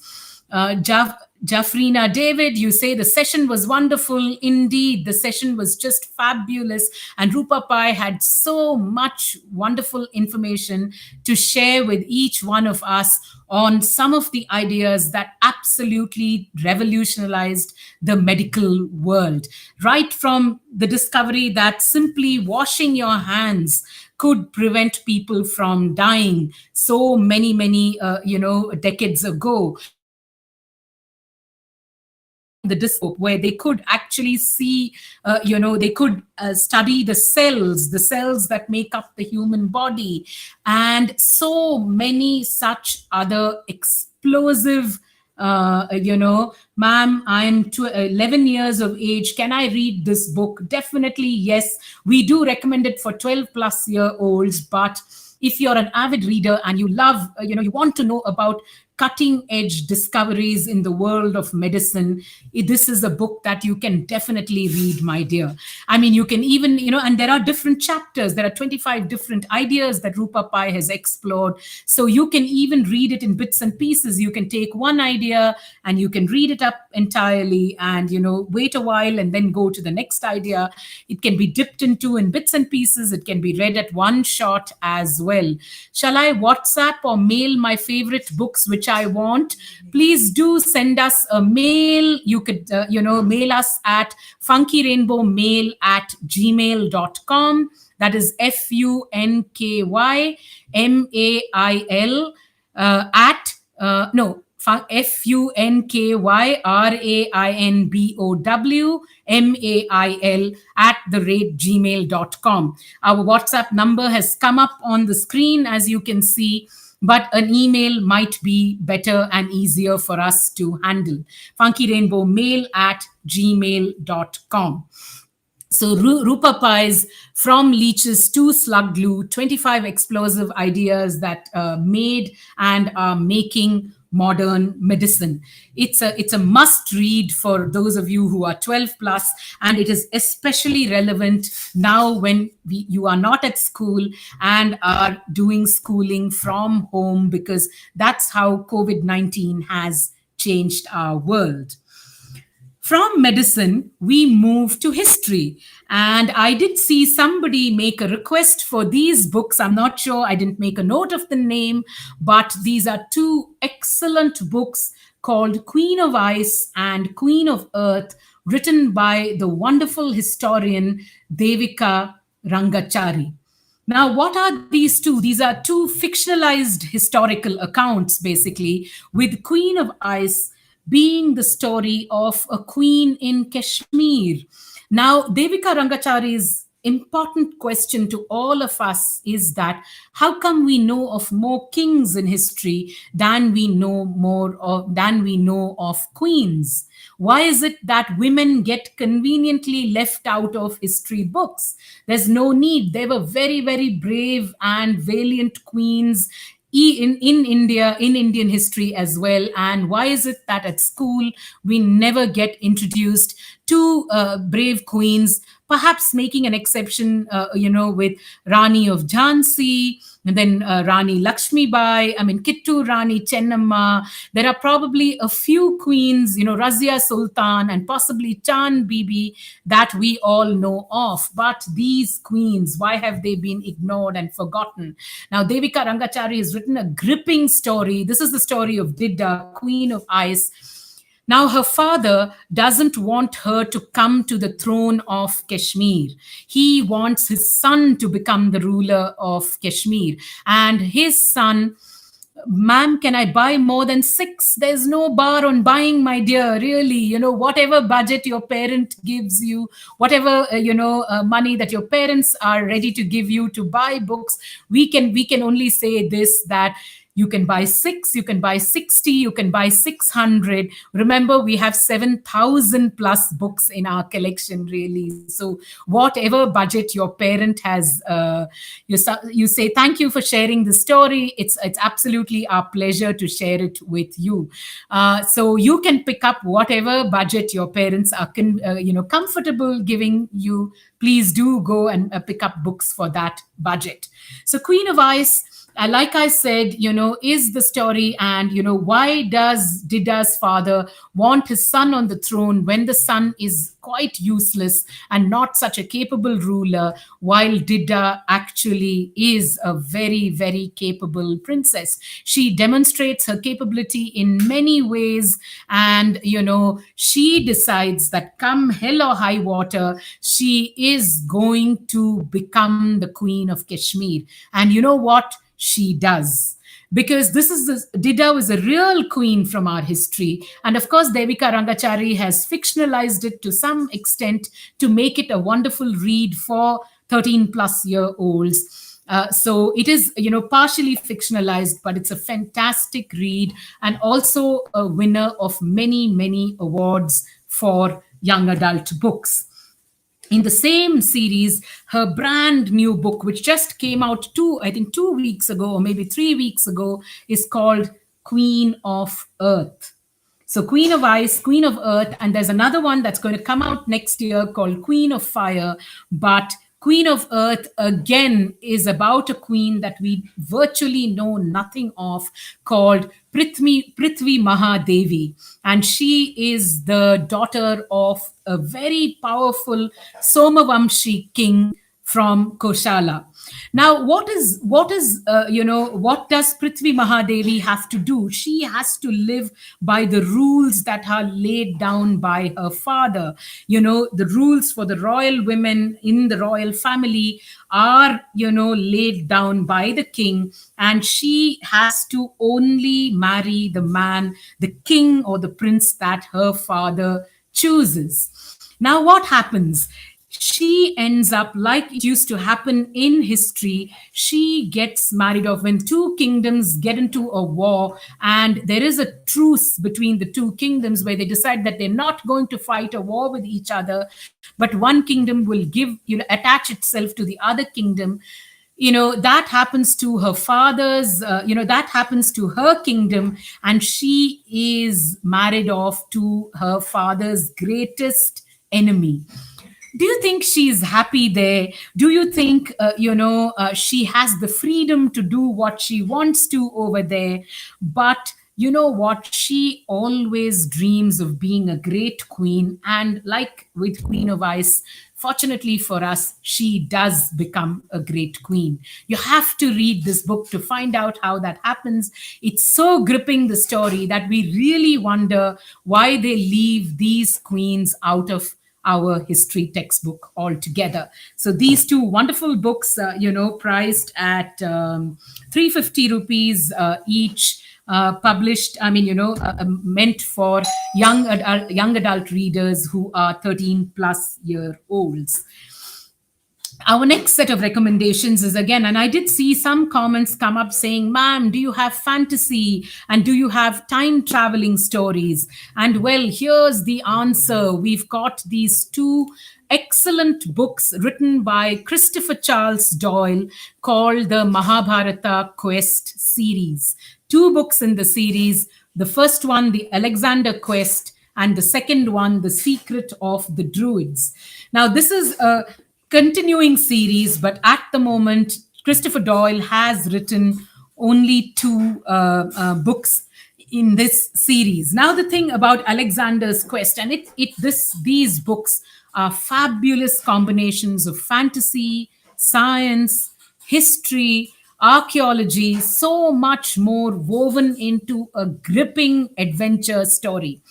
Jafrina David, you say the session was wonderful. Indeed, the session was just fabulous. And Rupa Pai had so much wonderful information to share with each one of us on some of the ideas that absolutely revolutionized the medical world. Right from the discovery that simply washing your hands could prevent people from dying so many decades ago, where they could actually see, they could study the cells that make up the human body, and so many such other explosive, ma'am, I'm 11 years of age. Can I read this book? Definitely, yes. We do recommend it for 12 plus year olds. But if you're an avid reader and you love, you want to know about cutting edge discoveries in the world of medicine, this is a book that you can definitely read, my dear. I mean, you can even, and there are different chapters. There are 25 different ideas that Rupa Pai has explored. So you can even read it in bits and pieces. You can take one idea and you can read it up entirely and, wait a while and then go to the next idea. It can be dipped into in bits and pieces. It can be read at one shot as well. Shall I WhatsApp or mail my favorite books which I want? Please do send us a mail. You could, mail us at funkyrainbowmail@gmail.com. That is FUNKYMAIL at, no, FUNKYRAINBOWMAIL Our WhatsApp number has come up on the screen, as you can see, but an email might be better and easier for us to handle. funkyrainbowmail@gmail.com. So Rupa Pai's From Leeches to Slug Glue, 25 explosive ideas that made and are making modern medicine. It's a must read for those of you who are 12 plus, and it is especially relevant now when you are not at school and are doing schooling from home, because that's how COVID-19 has changed our world. From medicine, we move to history. And I did see somebody make a request for these books. I'm not sure, I didn't make a note of the name, but these are two excellent books called Queen of Ice and Queen of Earth, written by the wonderful historian Devika Rangachari. Now, what are these two? These are two fictionalized historical accounts, basically, with Queen of Ice being the story of a queen in Kashmir. Now, Devika Rangachari's important question to all of us is that how come we know of more kings in history than we know of queens? Why is it that women get conveniently left out of history books? There's no need. They were very, very brave and valiant queens in India, in Indian history as well. And why is it that at school we never get introduced to brave queens, perhaps making an exception, with Rani of Jhansi, and then Rani Lakshmi Bai, Kittur Rani Chennamma. There are probably a few queens, Razia Sultan and possibly Chand Bibi, that we all know of. But these queens, why have they been ignored and forgotten? Now, Devika Rangachari has written a gripping story. This is the story of Didda, Queen of Ice. Now, her father doesn't want her to come to the throne of Kashmir. He wants his son to become the ruler of Kashmir. And his son, ma'am, can I buy more than 6? There's no bar on buying, my dear, really. Whatever budget your parent gives you, whatever, money that your parents are ready to give you to buy books, we can only say this, that you can buy 6, you can buy 60, you can buy 600. Remember, we have 7,000 plus books in our collection, really. So whatever budget your parent has, you say, thank you for sharing the story. It's absolutely our pleasure to share it with you. So you can pick up whatever budget your parents are comfortable giving you. Please do go and pick up books for that budget. So Queen of Ice, like I said, is the story. And, why does Didda's father want his son on the throne when the son is quite useless and not such a capable ruler, while Didda actually is a very, very capable princess? She demonstrates her capability in many ways. And, she decides that come hell or high water, she is going to become the Queen of Kashmir. And you know what? She does. because this is Dida was a real queen from our history. And of course, Devika Rangachari has fictionalized it to some extent to make it a wonderful read for 13 plus year olds. So it is, partially fictionalized, but it's a fantastic read and also a winner of many, many awards for young adult books. In the same series, her brand new book, which just came out I think 2 weeks ago or maybe 3 weeks ago, is called Queen of Earth. So Queen of Ice, Queen of Earth, and there's another one that's going to come out next year called Queen of Fire. But Queen of Earth, again, is about a queen that we virtually know nothing of, called Prithvi Mahadevi. And she is the daughter of a very powerful Somavamshi king from Koshala. Now, what does Prithvi Mahadevi have to do? She has to live by the rules that are laid down by her father. The rules for the royal women in the royal family are, laid down by the king, and she has to only marry the man, the king or the prince that her father chooses. Now, what happens? She ends up, like it used to happen in history, she gets married off when two kingdoms get into a war, and there is a truce between the two kingdoms where they decide that they're not going to fight a war with each other, but one kingdom will attach itself to the other kingdom. That happens to her father's, that happens to her kingdom, and she is married off to her father's greatest enemy. Do you think she's happy there? Do you think, she has the freedom to do what she wants to over there? But you know what? She always dreams of being a great queen. And like with Queen of Ice, fortunately for us, she does become a great queen. You have to read this book to find out how that happens. It's so gripping, the story, that we really wonder why they leave these queens out of our history textbook altogether. So these two wonderful books, priced at 350 rupees each, published, meant for young adult readers who are 13 plus year olds. Our next set of recommendations is, again, and I did see some comments come up saying, ma'am, do you have fantasy and do you have time traveling stories? And well, here's the answer. We've got these two excellent books written by Christopher Charles Doyle called the Mahabharata Quest series. Two books in the series. The first one, The Alexander Quest, and the second one, The Secret of the Druids. Now, this is a continuing series, but at the moment, Christopher Doyle has written only two books in this series. Now, the thing about Alexander's Quest, and these books are fabulous combinations of fantasy, science, history, archaeology, so much more woven into a gripping adventure story.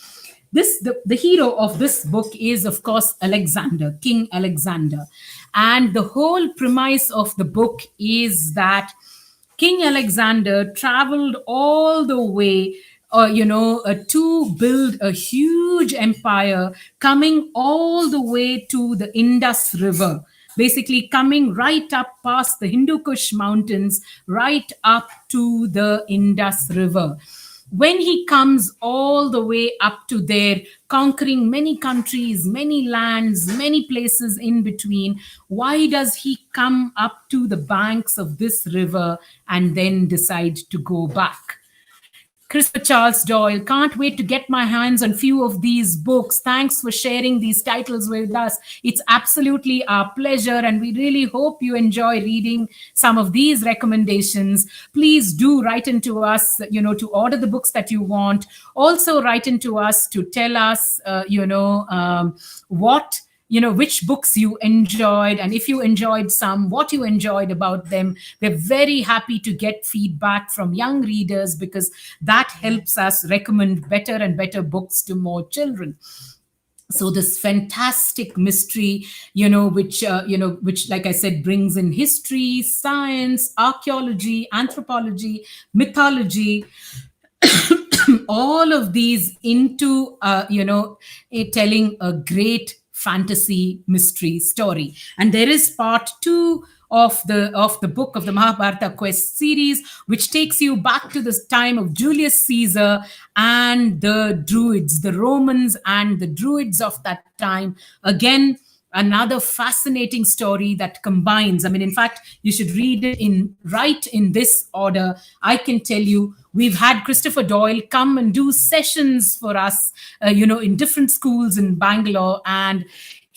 The hero of this book is, of course, Alexander, King Alexander. And the whole premise of the book is that King Alexander traveled all the way, to build a huge empire, coming all the way to the Indus River, basically coming right up past the Hindu Kush mountains, right up to the Indus River. When he comes all the way up to there, conquering many countries, many lands, many places in between, why does he come up to the banks of this river and then decide to go back? Christopher Charles Doyle, can't wait to get my hands on few of these books. Thanks for sharing these titles with us. It's absolutely our pleasure, and we really hope you enjoy reading some of these recommendations. Please do write into us, to order the books that you want. Also write into us to tell us, which books you enjoyed, and if you enjoyed some, what you enjoyed about them. We're very happy to get feedback from young readers because that helps us recommend better and better books to more children. So this fantastic mystery, which, like I said, brings in history, science, archaeology, anthropology, mythology, all of these into telling a great fantasy mystery story. And there is part two of the book of the Mahabharata quest series, which takes you back to the time of Julius Caesar and the Druids, the Romans and the Druids of that time. Again, another fascinating story that combines, I mean, in fact, you should read it in right in this order. I can tell you, we've had Christopher Doyle come and do sessions for us, in different schools in Bangalore, and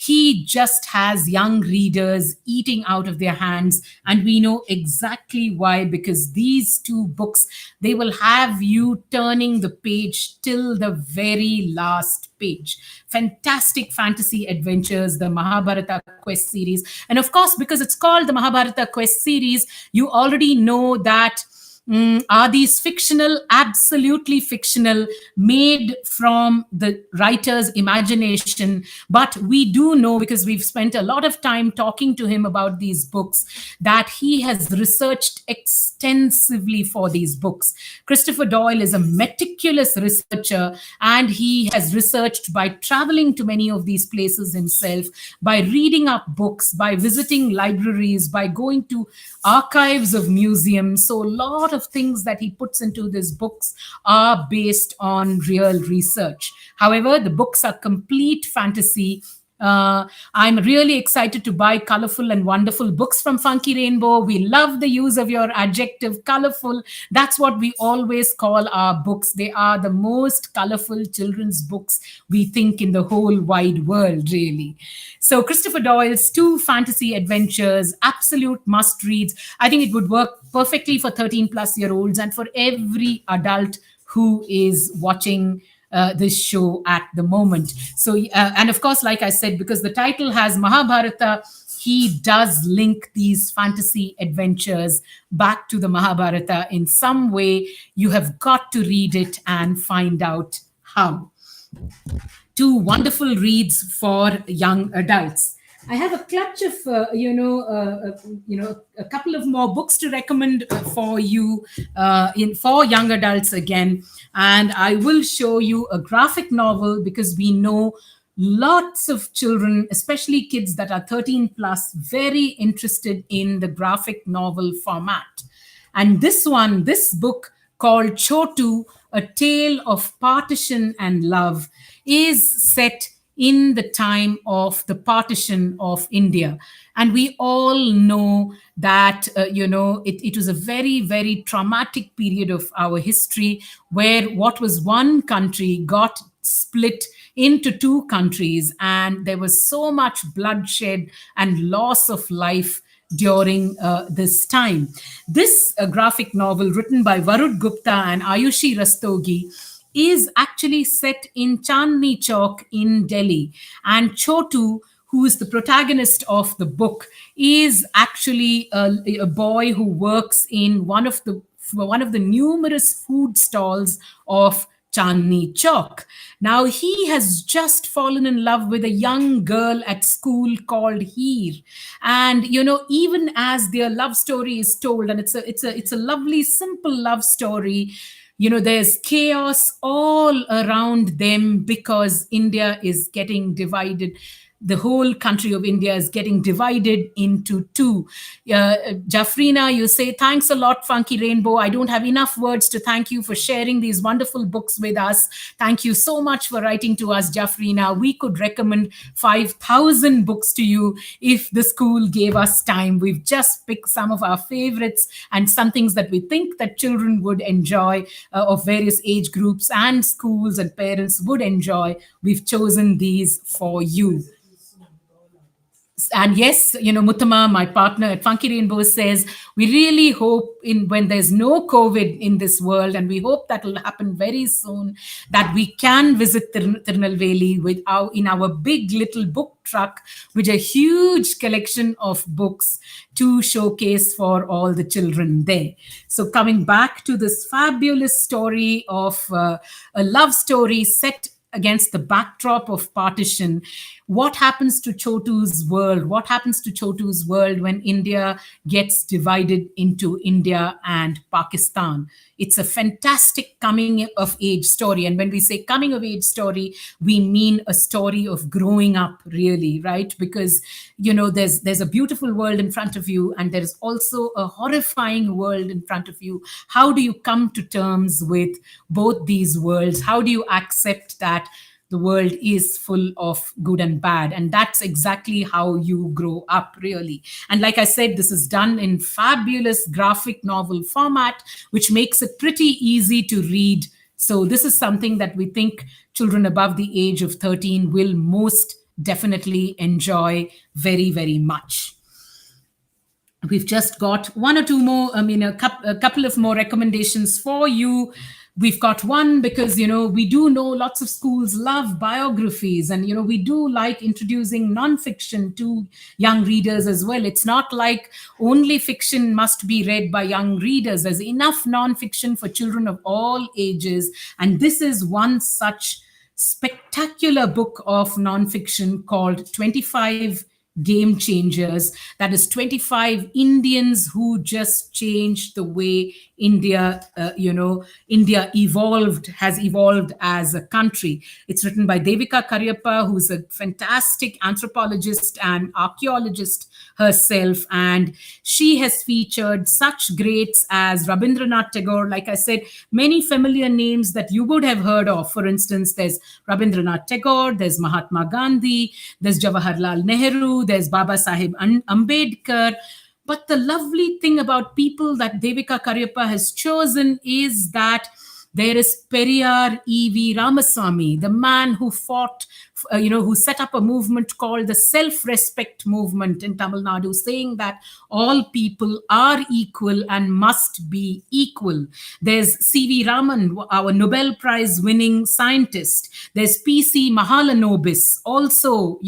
he just has young readers eating out of their hands. And we know exactly why, because these two books, they will have you turning the page till the very last page. Fantastic fantasy adventures, the Mahabharata quest series. And of course, because it's called the Mahabharata quest series, you already know that, are these fictional? Absolutely fictional, made from the writer's imagination. But we do know, because we've spent a lot of time talking to him about these books, that he has researched extensively for these books. Christopher Doyle is a meticulous researcher, and he has researched by traveling to many of these places himself, by reading up books, by visiting libraries, by going to archives of museums. So a lot of things that he puts into these books are based on real research. However, the books are complete fantasy. I'm really excited to buy colorful and wonderful books from Funky Rainbow. We love the use of your adjective, colorful. That's what we always call our books. They are the most colorful children's books, we think, in the whole wide world, really. So, Christopher Doyle's two fantasy adventures, absolute must reads. I think it would work perfectly for 13-plus-year-olds and for every adult who is watching this show at the moment. So, and of course, like I said, because the title has Mahabharata, he does link these fantasy adventures back to the Mahabharata in some way. You have got to read it and find out how. Two wonderful reads for young adults. I have a clutch of, a couple of more books to recommend for you, in for young adults again. And I will show you a graphic novel, because we know lots of children, especially kids that are 13 plus, very interested in the graphic novel format. And this book called Chotu, A Tale of Partition and Love, is set in the time of the partition of India. And we all know that, it was a very, very traumatic period of our history, where what was one country got split into two countries, and there was so much bloodshed and loss of life during this time. This graphic novel, written by Varud Gupta and Ayushi Rastogi, is actually set in Chandni Chowk in Delhi. And Chotu, who is the protagonist of the book, is actually a boy who works in one of the numerous food stalls of Chandni Chowk. Now, he has just fallen in love with a young girl at school called Heer, and even as their love story is told, and it's a lovely, simple love story. There's chaos all around them, because India is getting divided. The whole country of India is getting divided into two. Jafrina, you say, thanks a lot, Funky Rainbow. I don't have enough words to thank you for sharing these wonderful books with us. Thank you so much for writing to us, Jafrina. We could recommend 5,000 books to you if the school gave us time. We've just picked some of our favorites and some things that we think that children would enjoy, of various age groups, and schools and parents would enjoy. We've chosen these for you. And yes, Muttama, my partner at Funky Rainbow, says we really hope, when there's no COVID in this world, and we hope that will happen very soon, that we can visit Tirunelveli in our big little book truck with a huge collection of books to showcase for all the children there. So, coming back to this fabulous story of a love story set against the backdrop of partition, what happens to Chotu's world? What happens to Chotu's world when India gets divided into India and Pakistan? It's a fantastic coming of age story. And when we say coming of age story, we mean a story of growing up, really, right? Because, there's a beautiful world in front of you, and there is also a horrifying world in front of you. How do you come to terms with both these worlds? How do you accept that the world is full of good and bad? And that's exactly how you grow up, really. And like I said, this is done in fabulous graphic novel format, which makes it pretty easy to read. So this is something that we think children above the age of 13 will most definitely enjoy very, very much. We've just got one or two more, a couple of more recommendations for you. We've got one because, we do know lots of schools love biographies, and, we do like introducing nonfiction to young readers as well. It's not like only fiction must be read by young readers. There's enough nonfiction for children of all ages. And this is one such spectacular book of nonfiction called 25 Game Changers. That is 25 Indians who just changed the way India, India has evolved as a country. It's written by Devika Karyappa, who's a fantastic anthropologist and archaeologist herself. And she has featured such greats as Rabindranath Tagore. Like I said, many familiar names that you would have heard of. For instance, there's Rabindranath Tagore, there's Mahatma Gandhi, there's Jawaharlal Nehru, there's Baba Sahib Ambedkar. But the lovely thing about people that Devika Karyappa has chosen is that there is Periyar E.V. Ramaswamy, the man who fought, who set up a movement called the Self-Respect Movement in Tamil Nadu, saying that all people are equal and must be equal. There's C.V. Raman, our Nobel Prize winning scientist. There's P.C. Mahalanobis, also,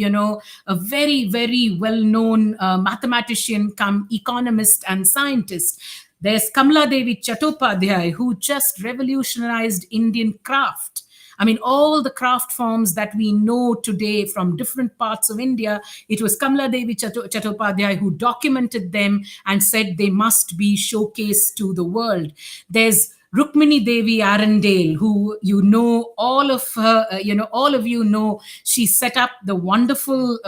a very, very well-known mathematician come economist and scientist. There's Kamala Devi Chattopadhyay, who just revolutionized Indian craft. I mean, all the craft forms that we know today from different parts of India, it was Kamala Devi Chattopadhyay who documented them and said they must be showcased to the world. There's Rukmini Devi Arundale, who all of her, all of you know, she set up the wonderful,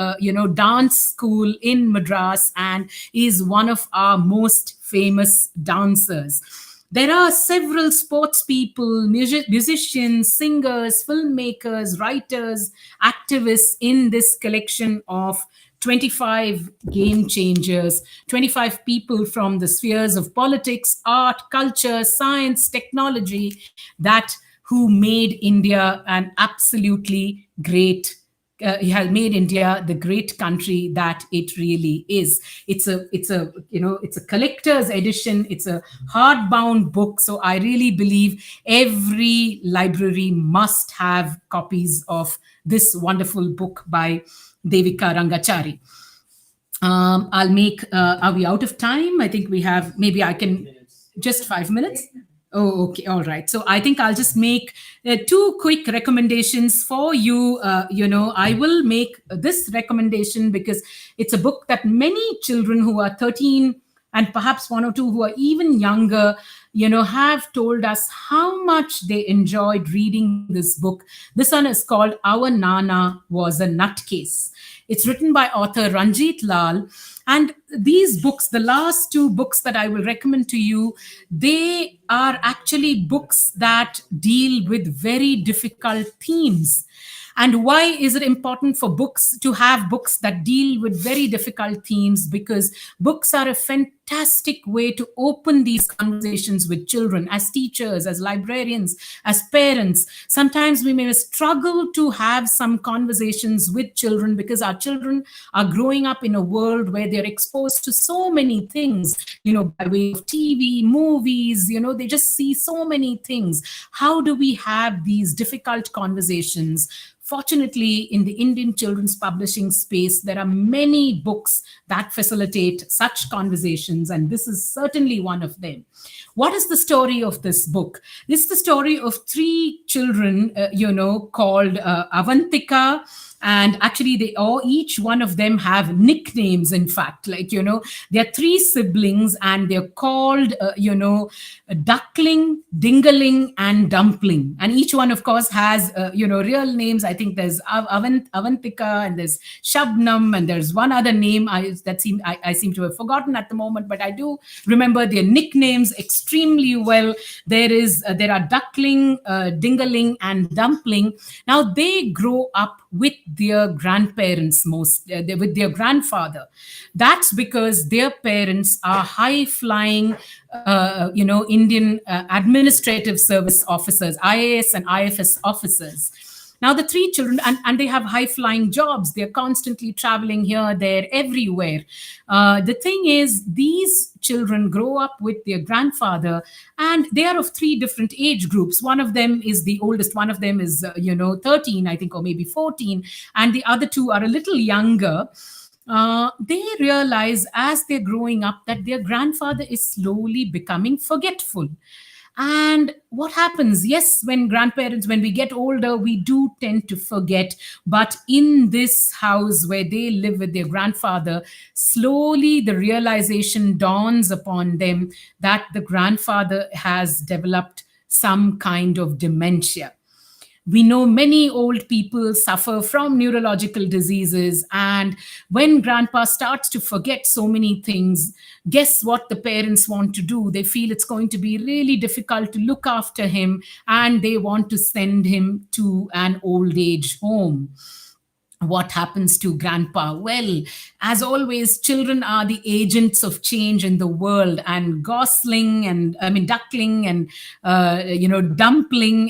dance school in Madras and is one of our most famous dancers. There are several sports people, musicians, singers, filmmakers, writers, activists in this collection of 25 game changers, 25 people from the spheres of politics, art, culture, science, technology, that who made India an absolutely great has made India the great country that it really is. It's a collector's edition. It's a hardbound book. So I really believe every library must have copies of this wonderful book by Devika Rangachari. I'll make, are we out of time? I think we have, maybe I can, just 5 minutes. Oh, okay. All right. So I think I'll just make two quick recommendations for you. I will make this recommendation because it's a book that many children who are 13 and perhaps one or two who are even younger, have told us how much they enjoyed reading this book. This one is called Our Nana Was a Nutcase. It's written by author Ranjit Lal. And these books, the last two books that I will recommend to you, they are actually books that deal with very difficult themes. And why is it important for books to have books that deal with very difficult themes? Because books are a fantastic way to open these conversations with children as teachers, as librarians, as parents. Sometimes we may struggle to have some conversations with children because our children are growing up in a world where they're exposed to so many things, by way of TV, movies, they just see so many things. How do we have these difficult conversations? Fortunately, in the Indian children's publishing space, there are many books that facilitate such conversations. generations, and this is certainly one of them. What is the story of this book? This is the story of three children, called Avantika. And actually, they all, each one of them have nicknames. In fact, they're three siblings, and they're called, Duckling, Dingaling, and Dumpling. And each one, of course, has, real names. I think there's Avantika, and there's Shabnam, and there's one other name I seem to have forgotten at the moment, but I do remember their nicknames extremely well. There are Duckling, Dingaling, and Dumpling. Now they grow up with their grandparents, with their grandfather. That's because their parents are high flying, Indian administrative service officers, IAS and IFS officers. Now, the three children, and they have high flying jobs. They're constantly traveling here, there, everywhere. The thing is, these children grow up with their grandfather, and they are of three different age groups. One of them is the oldest, one of them is, 13, I think, or maybe 14, and the other two are a little younger. They realize as they're growing up that their grandfather is slowly becoming forgetful. And what happens? Yes, when we get older, we do tend to forget. But in this house where they live with their grandfather, slowly the realization dawns upon them that the grandfather has developed some kind of dementia. We know many old people suffer from neurological diseases. And when grandpa starts to forget so many things, guess what the parents want to do? They feel it's going to be really difficult to look after him, and they want to send him to an old age home. What happens to grandpa? Well, as always, children are the agents of change in the world, and Duckling and Dumpling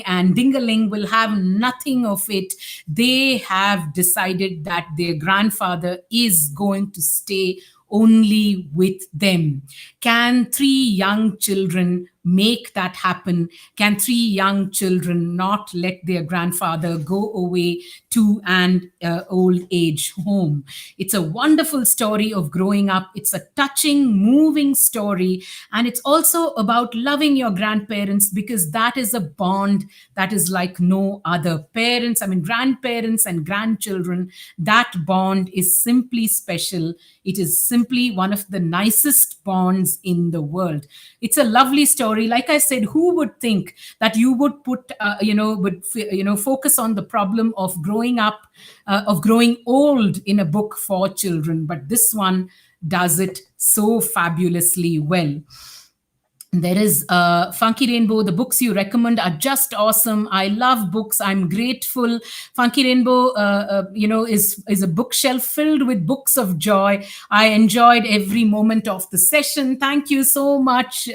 and Dingaling will have nothing of it. They have decided that their grandfather is going to stay only with them. Can three young children make that happen? Can three young children not let their grandfather go away to an old age home? It's a wonderful story of growing up. It's a touching, moving story. And it's also about loving your grandparents, because that is a bond that is like no other. Grandparents and grandchildren, that bond is simply special. It is simply one of the nicest bonds in the world. It's a lovely story. Like I said, who would think that you would focus on the problem of growing up, of growing old in a book for children? But this one does it so fabulously well. There is Funky Rainbow. The books you recommend are just awesome. I love books. I'm grateful. Funky Rainbow, is a bookshelf filled with books of joy. I enjoyed every moment of the session. Thank you so much,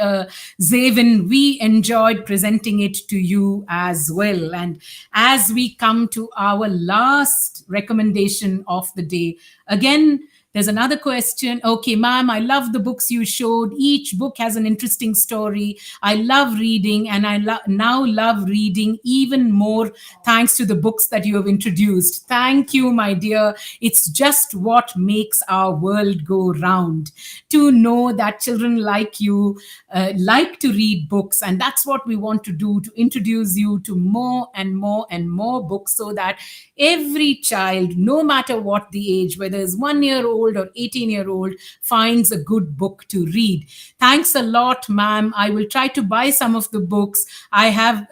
Zavin. We enjoyed presenting it to you as well. And as we come to our last recommendation of the day, again, there's another question. Okay, ma'am, I love the books you showed. Each book has an interesting story. I love reading, and I now love reading even more thanks to the books that you have introduced. Thank you, my dear. It's just what makes our world go round, to know that children like you like to read books. And that's what we want to do, to introduce you to more and more and more books, so that every child, no matter what the age, whether it's 1 year old or 18-year-old, finds a good book to read. Thanks a lot, ma'am. I will try to buy some of the books. I have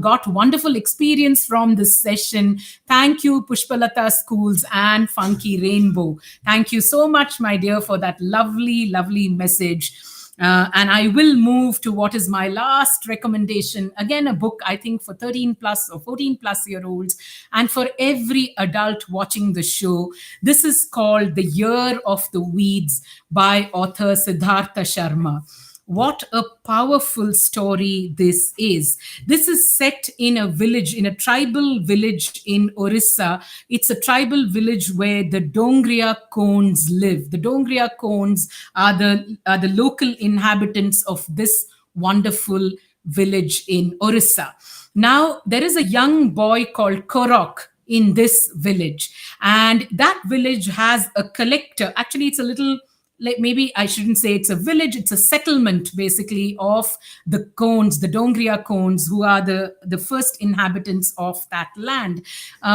got wonderful experience from this session. Thank you, Pushpalata Schools and Funky Rainbow. Thank you so much, my dear, for that lovely, lovely message. And I will move to what is my last recommendation. Again, a book, I think, for 13 plus or 14 plus year olds, and for every adult watching the show. This is called The Year of the Weeds by author Siddhartha Sharma. What a powerful story this is. This is set in a village, in a tribal village in Orissa. It's a tribal village where the Dongria Kones live. The Dongria Kones are the local inhabitants of this wonderful village in Orissa. Now, there is a young boy called Korok in this village, and that village has a collector. Actually, it's a little maybe I shouldn't say it's a village, it's a settlement basically of the Konds, the Dongria Konds, who are the first inhabitants of that land.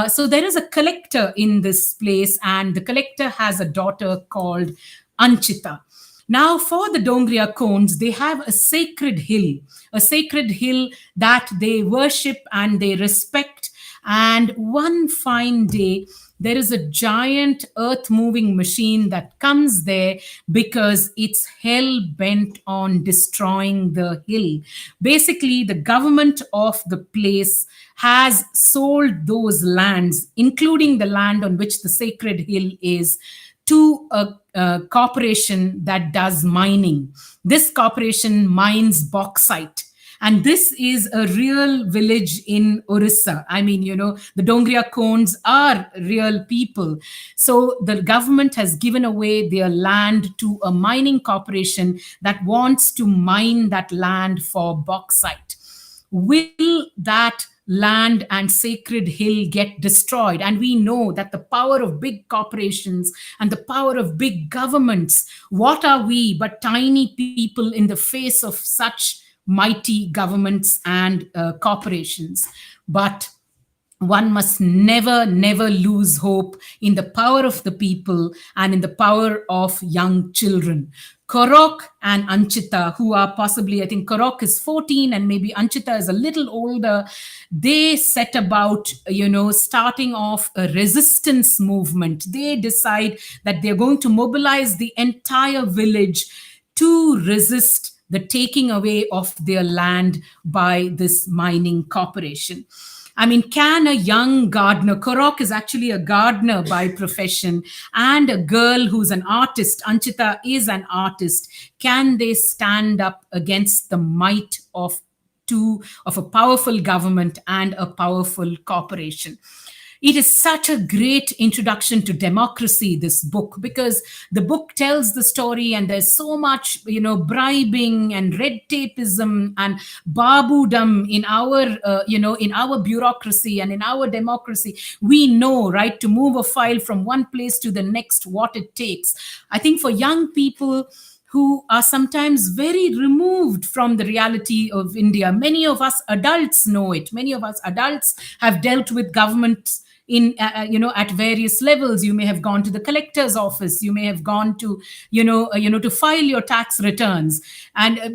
So there is a collector in this place, and the collector has a daughter called Anchita. Now, for the Dongria Konds, they have a sacred hill that they worship and they respect. And one fine day, there is a giant earth moving machine that comes there because it's hell bent on destroying the hill. Basically, the government of the place has sold those lands, including the land on which the sacred hill is, to a corporation that does mining. This corporation mines bauxite. And this is a real village in Orissa. I mean, the Dongria Konds are real people. So the government has given away their land to a mining corporation that wants to mine that land for bauxite. Will that land and sacred hill get destroyed? And we know that the power of big corporations and the power of big governments, what are we but tiny people in the face of such mighty governments and corporations? But one must never, never lose hope in the power of the people and in the power of young children. Korok and Anchita, who are possibly, I think Korok is 14 and maybe Anchita is a little older, they set about, starting off a resistance movement. They decide that they're going to mobilize the entire village to resist the taking away of their land by this mining corporation. I mean, can a young gardener, Korok is actually a gardener by profession, and a girl who's an artist, Anchita is an artist, can they stand up against the might of a powerful government and a powerful corporation? It is such a great introduction to democracy, this book, because the book tells the story and there's so much, bribing and red tapeism and babudam in our bureaucracy and in our democracy. We know, right, to move a file from one place to the next, what it takes. I think for young people who are sometimes very removed from the reality of India, many of us adults know it. Many of us adults have dealt with government in at various levels. You may have gone to the collector's office, you may have gone to to file your tax returns,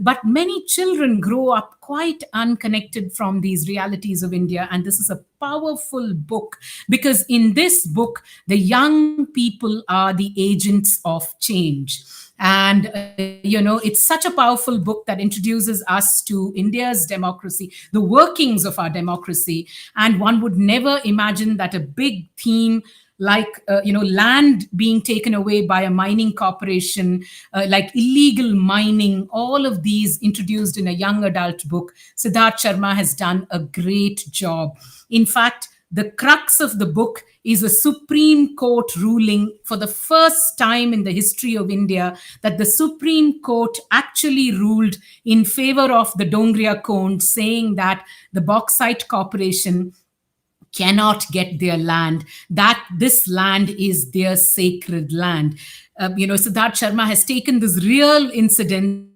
but many children grow up quite unconnected from these realities of India. And this is a powerful book, because in this book the young people are the agents of change. And, it's such a powerful book that introduces us to India's democracy, the workings of our democracy. And one would never imagine that a big theme like, land being taken away by a mining corporation, like illegal mining, all of these introduced in a young adult book. Siddharth Sharma has done a great job. In fact, the crux of the book is a Supreme Court ruling for the first time in the history of India, that the Supreme Court actually ruled in favor of the Dongria Konds, saying that the Bauxite Corporation cannot get their land, that this land is their sacred land. Siddharth Sharma has taken this real incident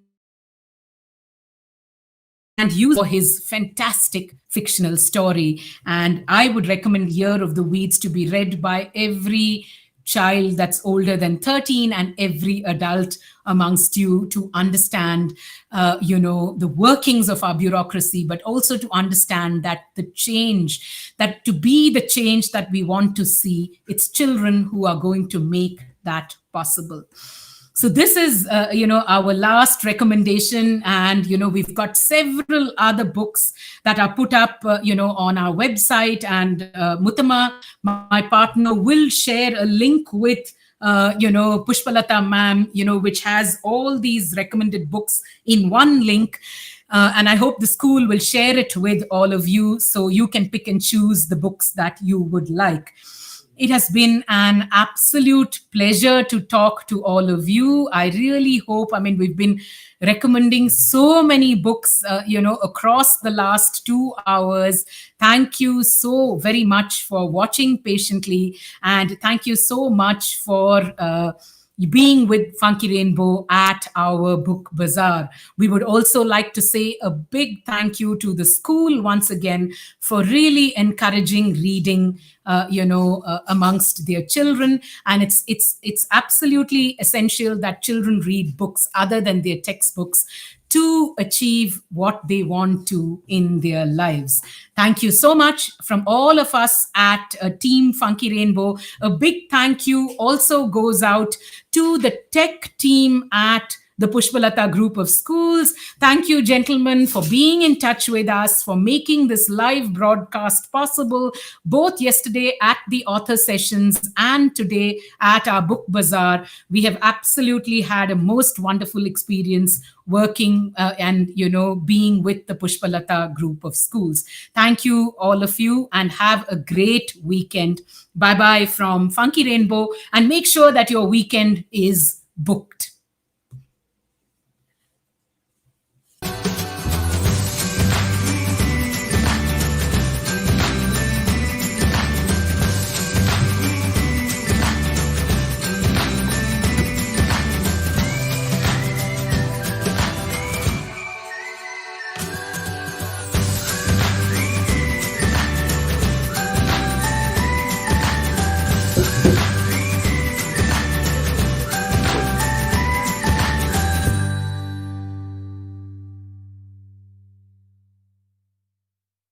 and used for his fantastic fictional story. And I would recommend Year of the Weeds to be read by every child that's older than 13 and every adult amongst you, to understand, the workings of our bureaucracy, but also to understand that to be the change that we want to see, it's children who are going to make that possible. So this is, our last recommendation. And, we've got several other books that are put up, on our website. And Muttama, my partner, will share a link with, Pushpalata ma'am, which has all these recommended books in one link. And I hope the school will share it with all of you so you can pick and choose the books that you would like. It has been an absolute pleasure to talk to all of you. I really hope, we've been recommending so many books, across the last 2 hours. Thank you so very much for watching patiently. And thank you so much for, being with Funky Rainbow at our book bazaar. We would also like to say a big thank you to the school once again for really encouraging reading, amongst their children. And it's absolutely essential that children read books other than their textbooks to achieve what they want to in their lives. Thank you so much from all of us at Team Funky Rainbow. A big thank you also goes out to the tech team at the Pushpalata group of schools. Thank you, gentlemen, for being in touch with us, for making this live broadcast possible, both yesterday at the author sessions and today at our book bazaar. We have absolutely had a most wonderful experience working and being with the Pushpalata group of schools. Thank you, all of you, and have a great weekend. Bye bye from Funky Rainbow, and make sure that your weekend is booked.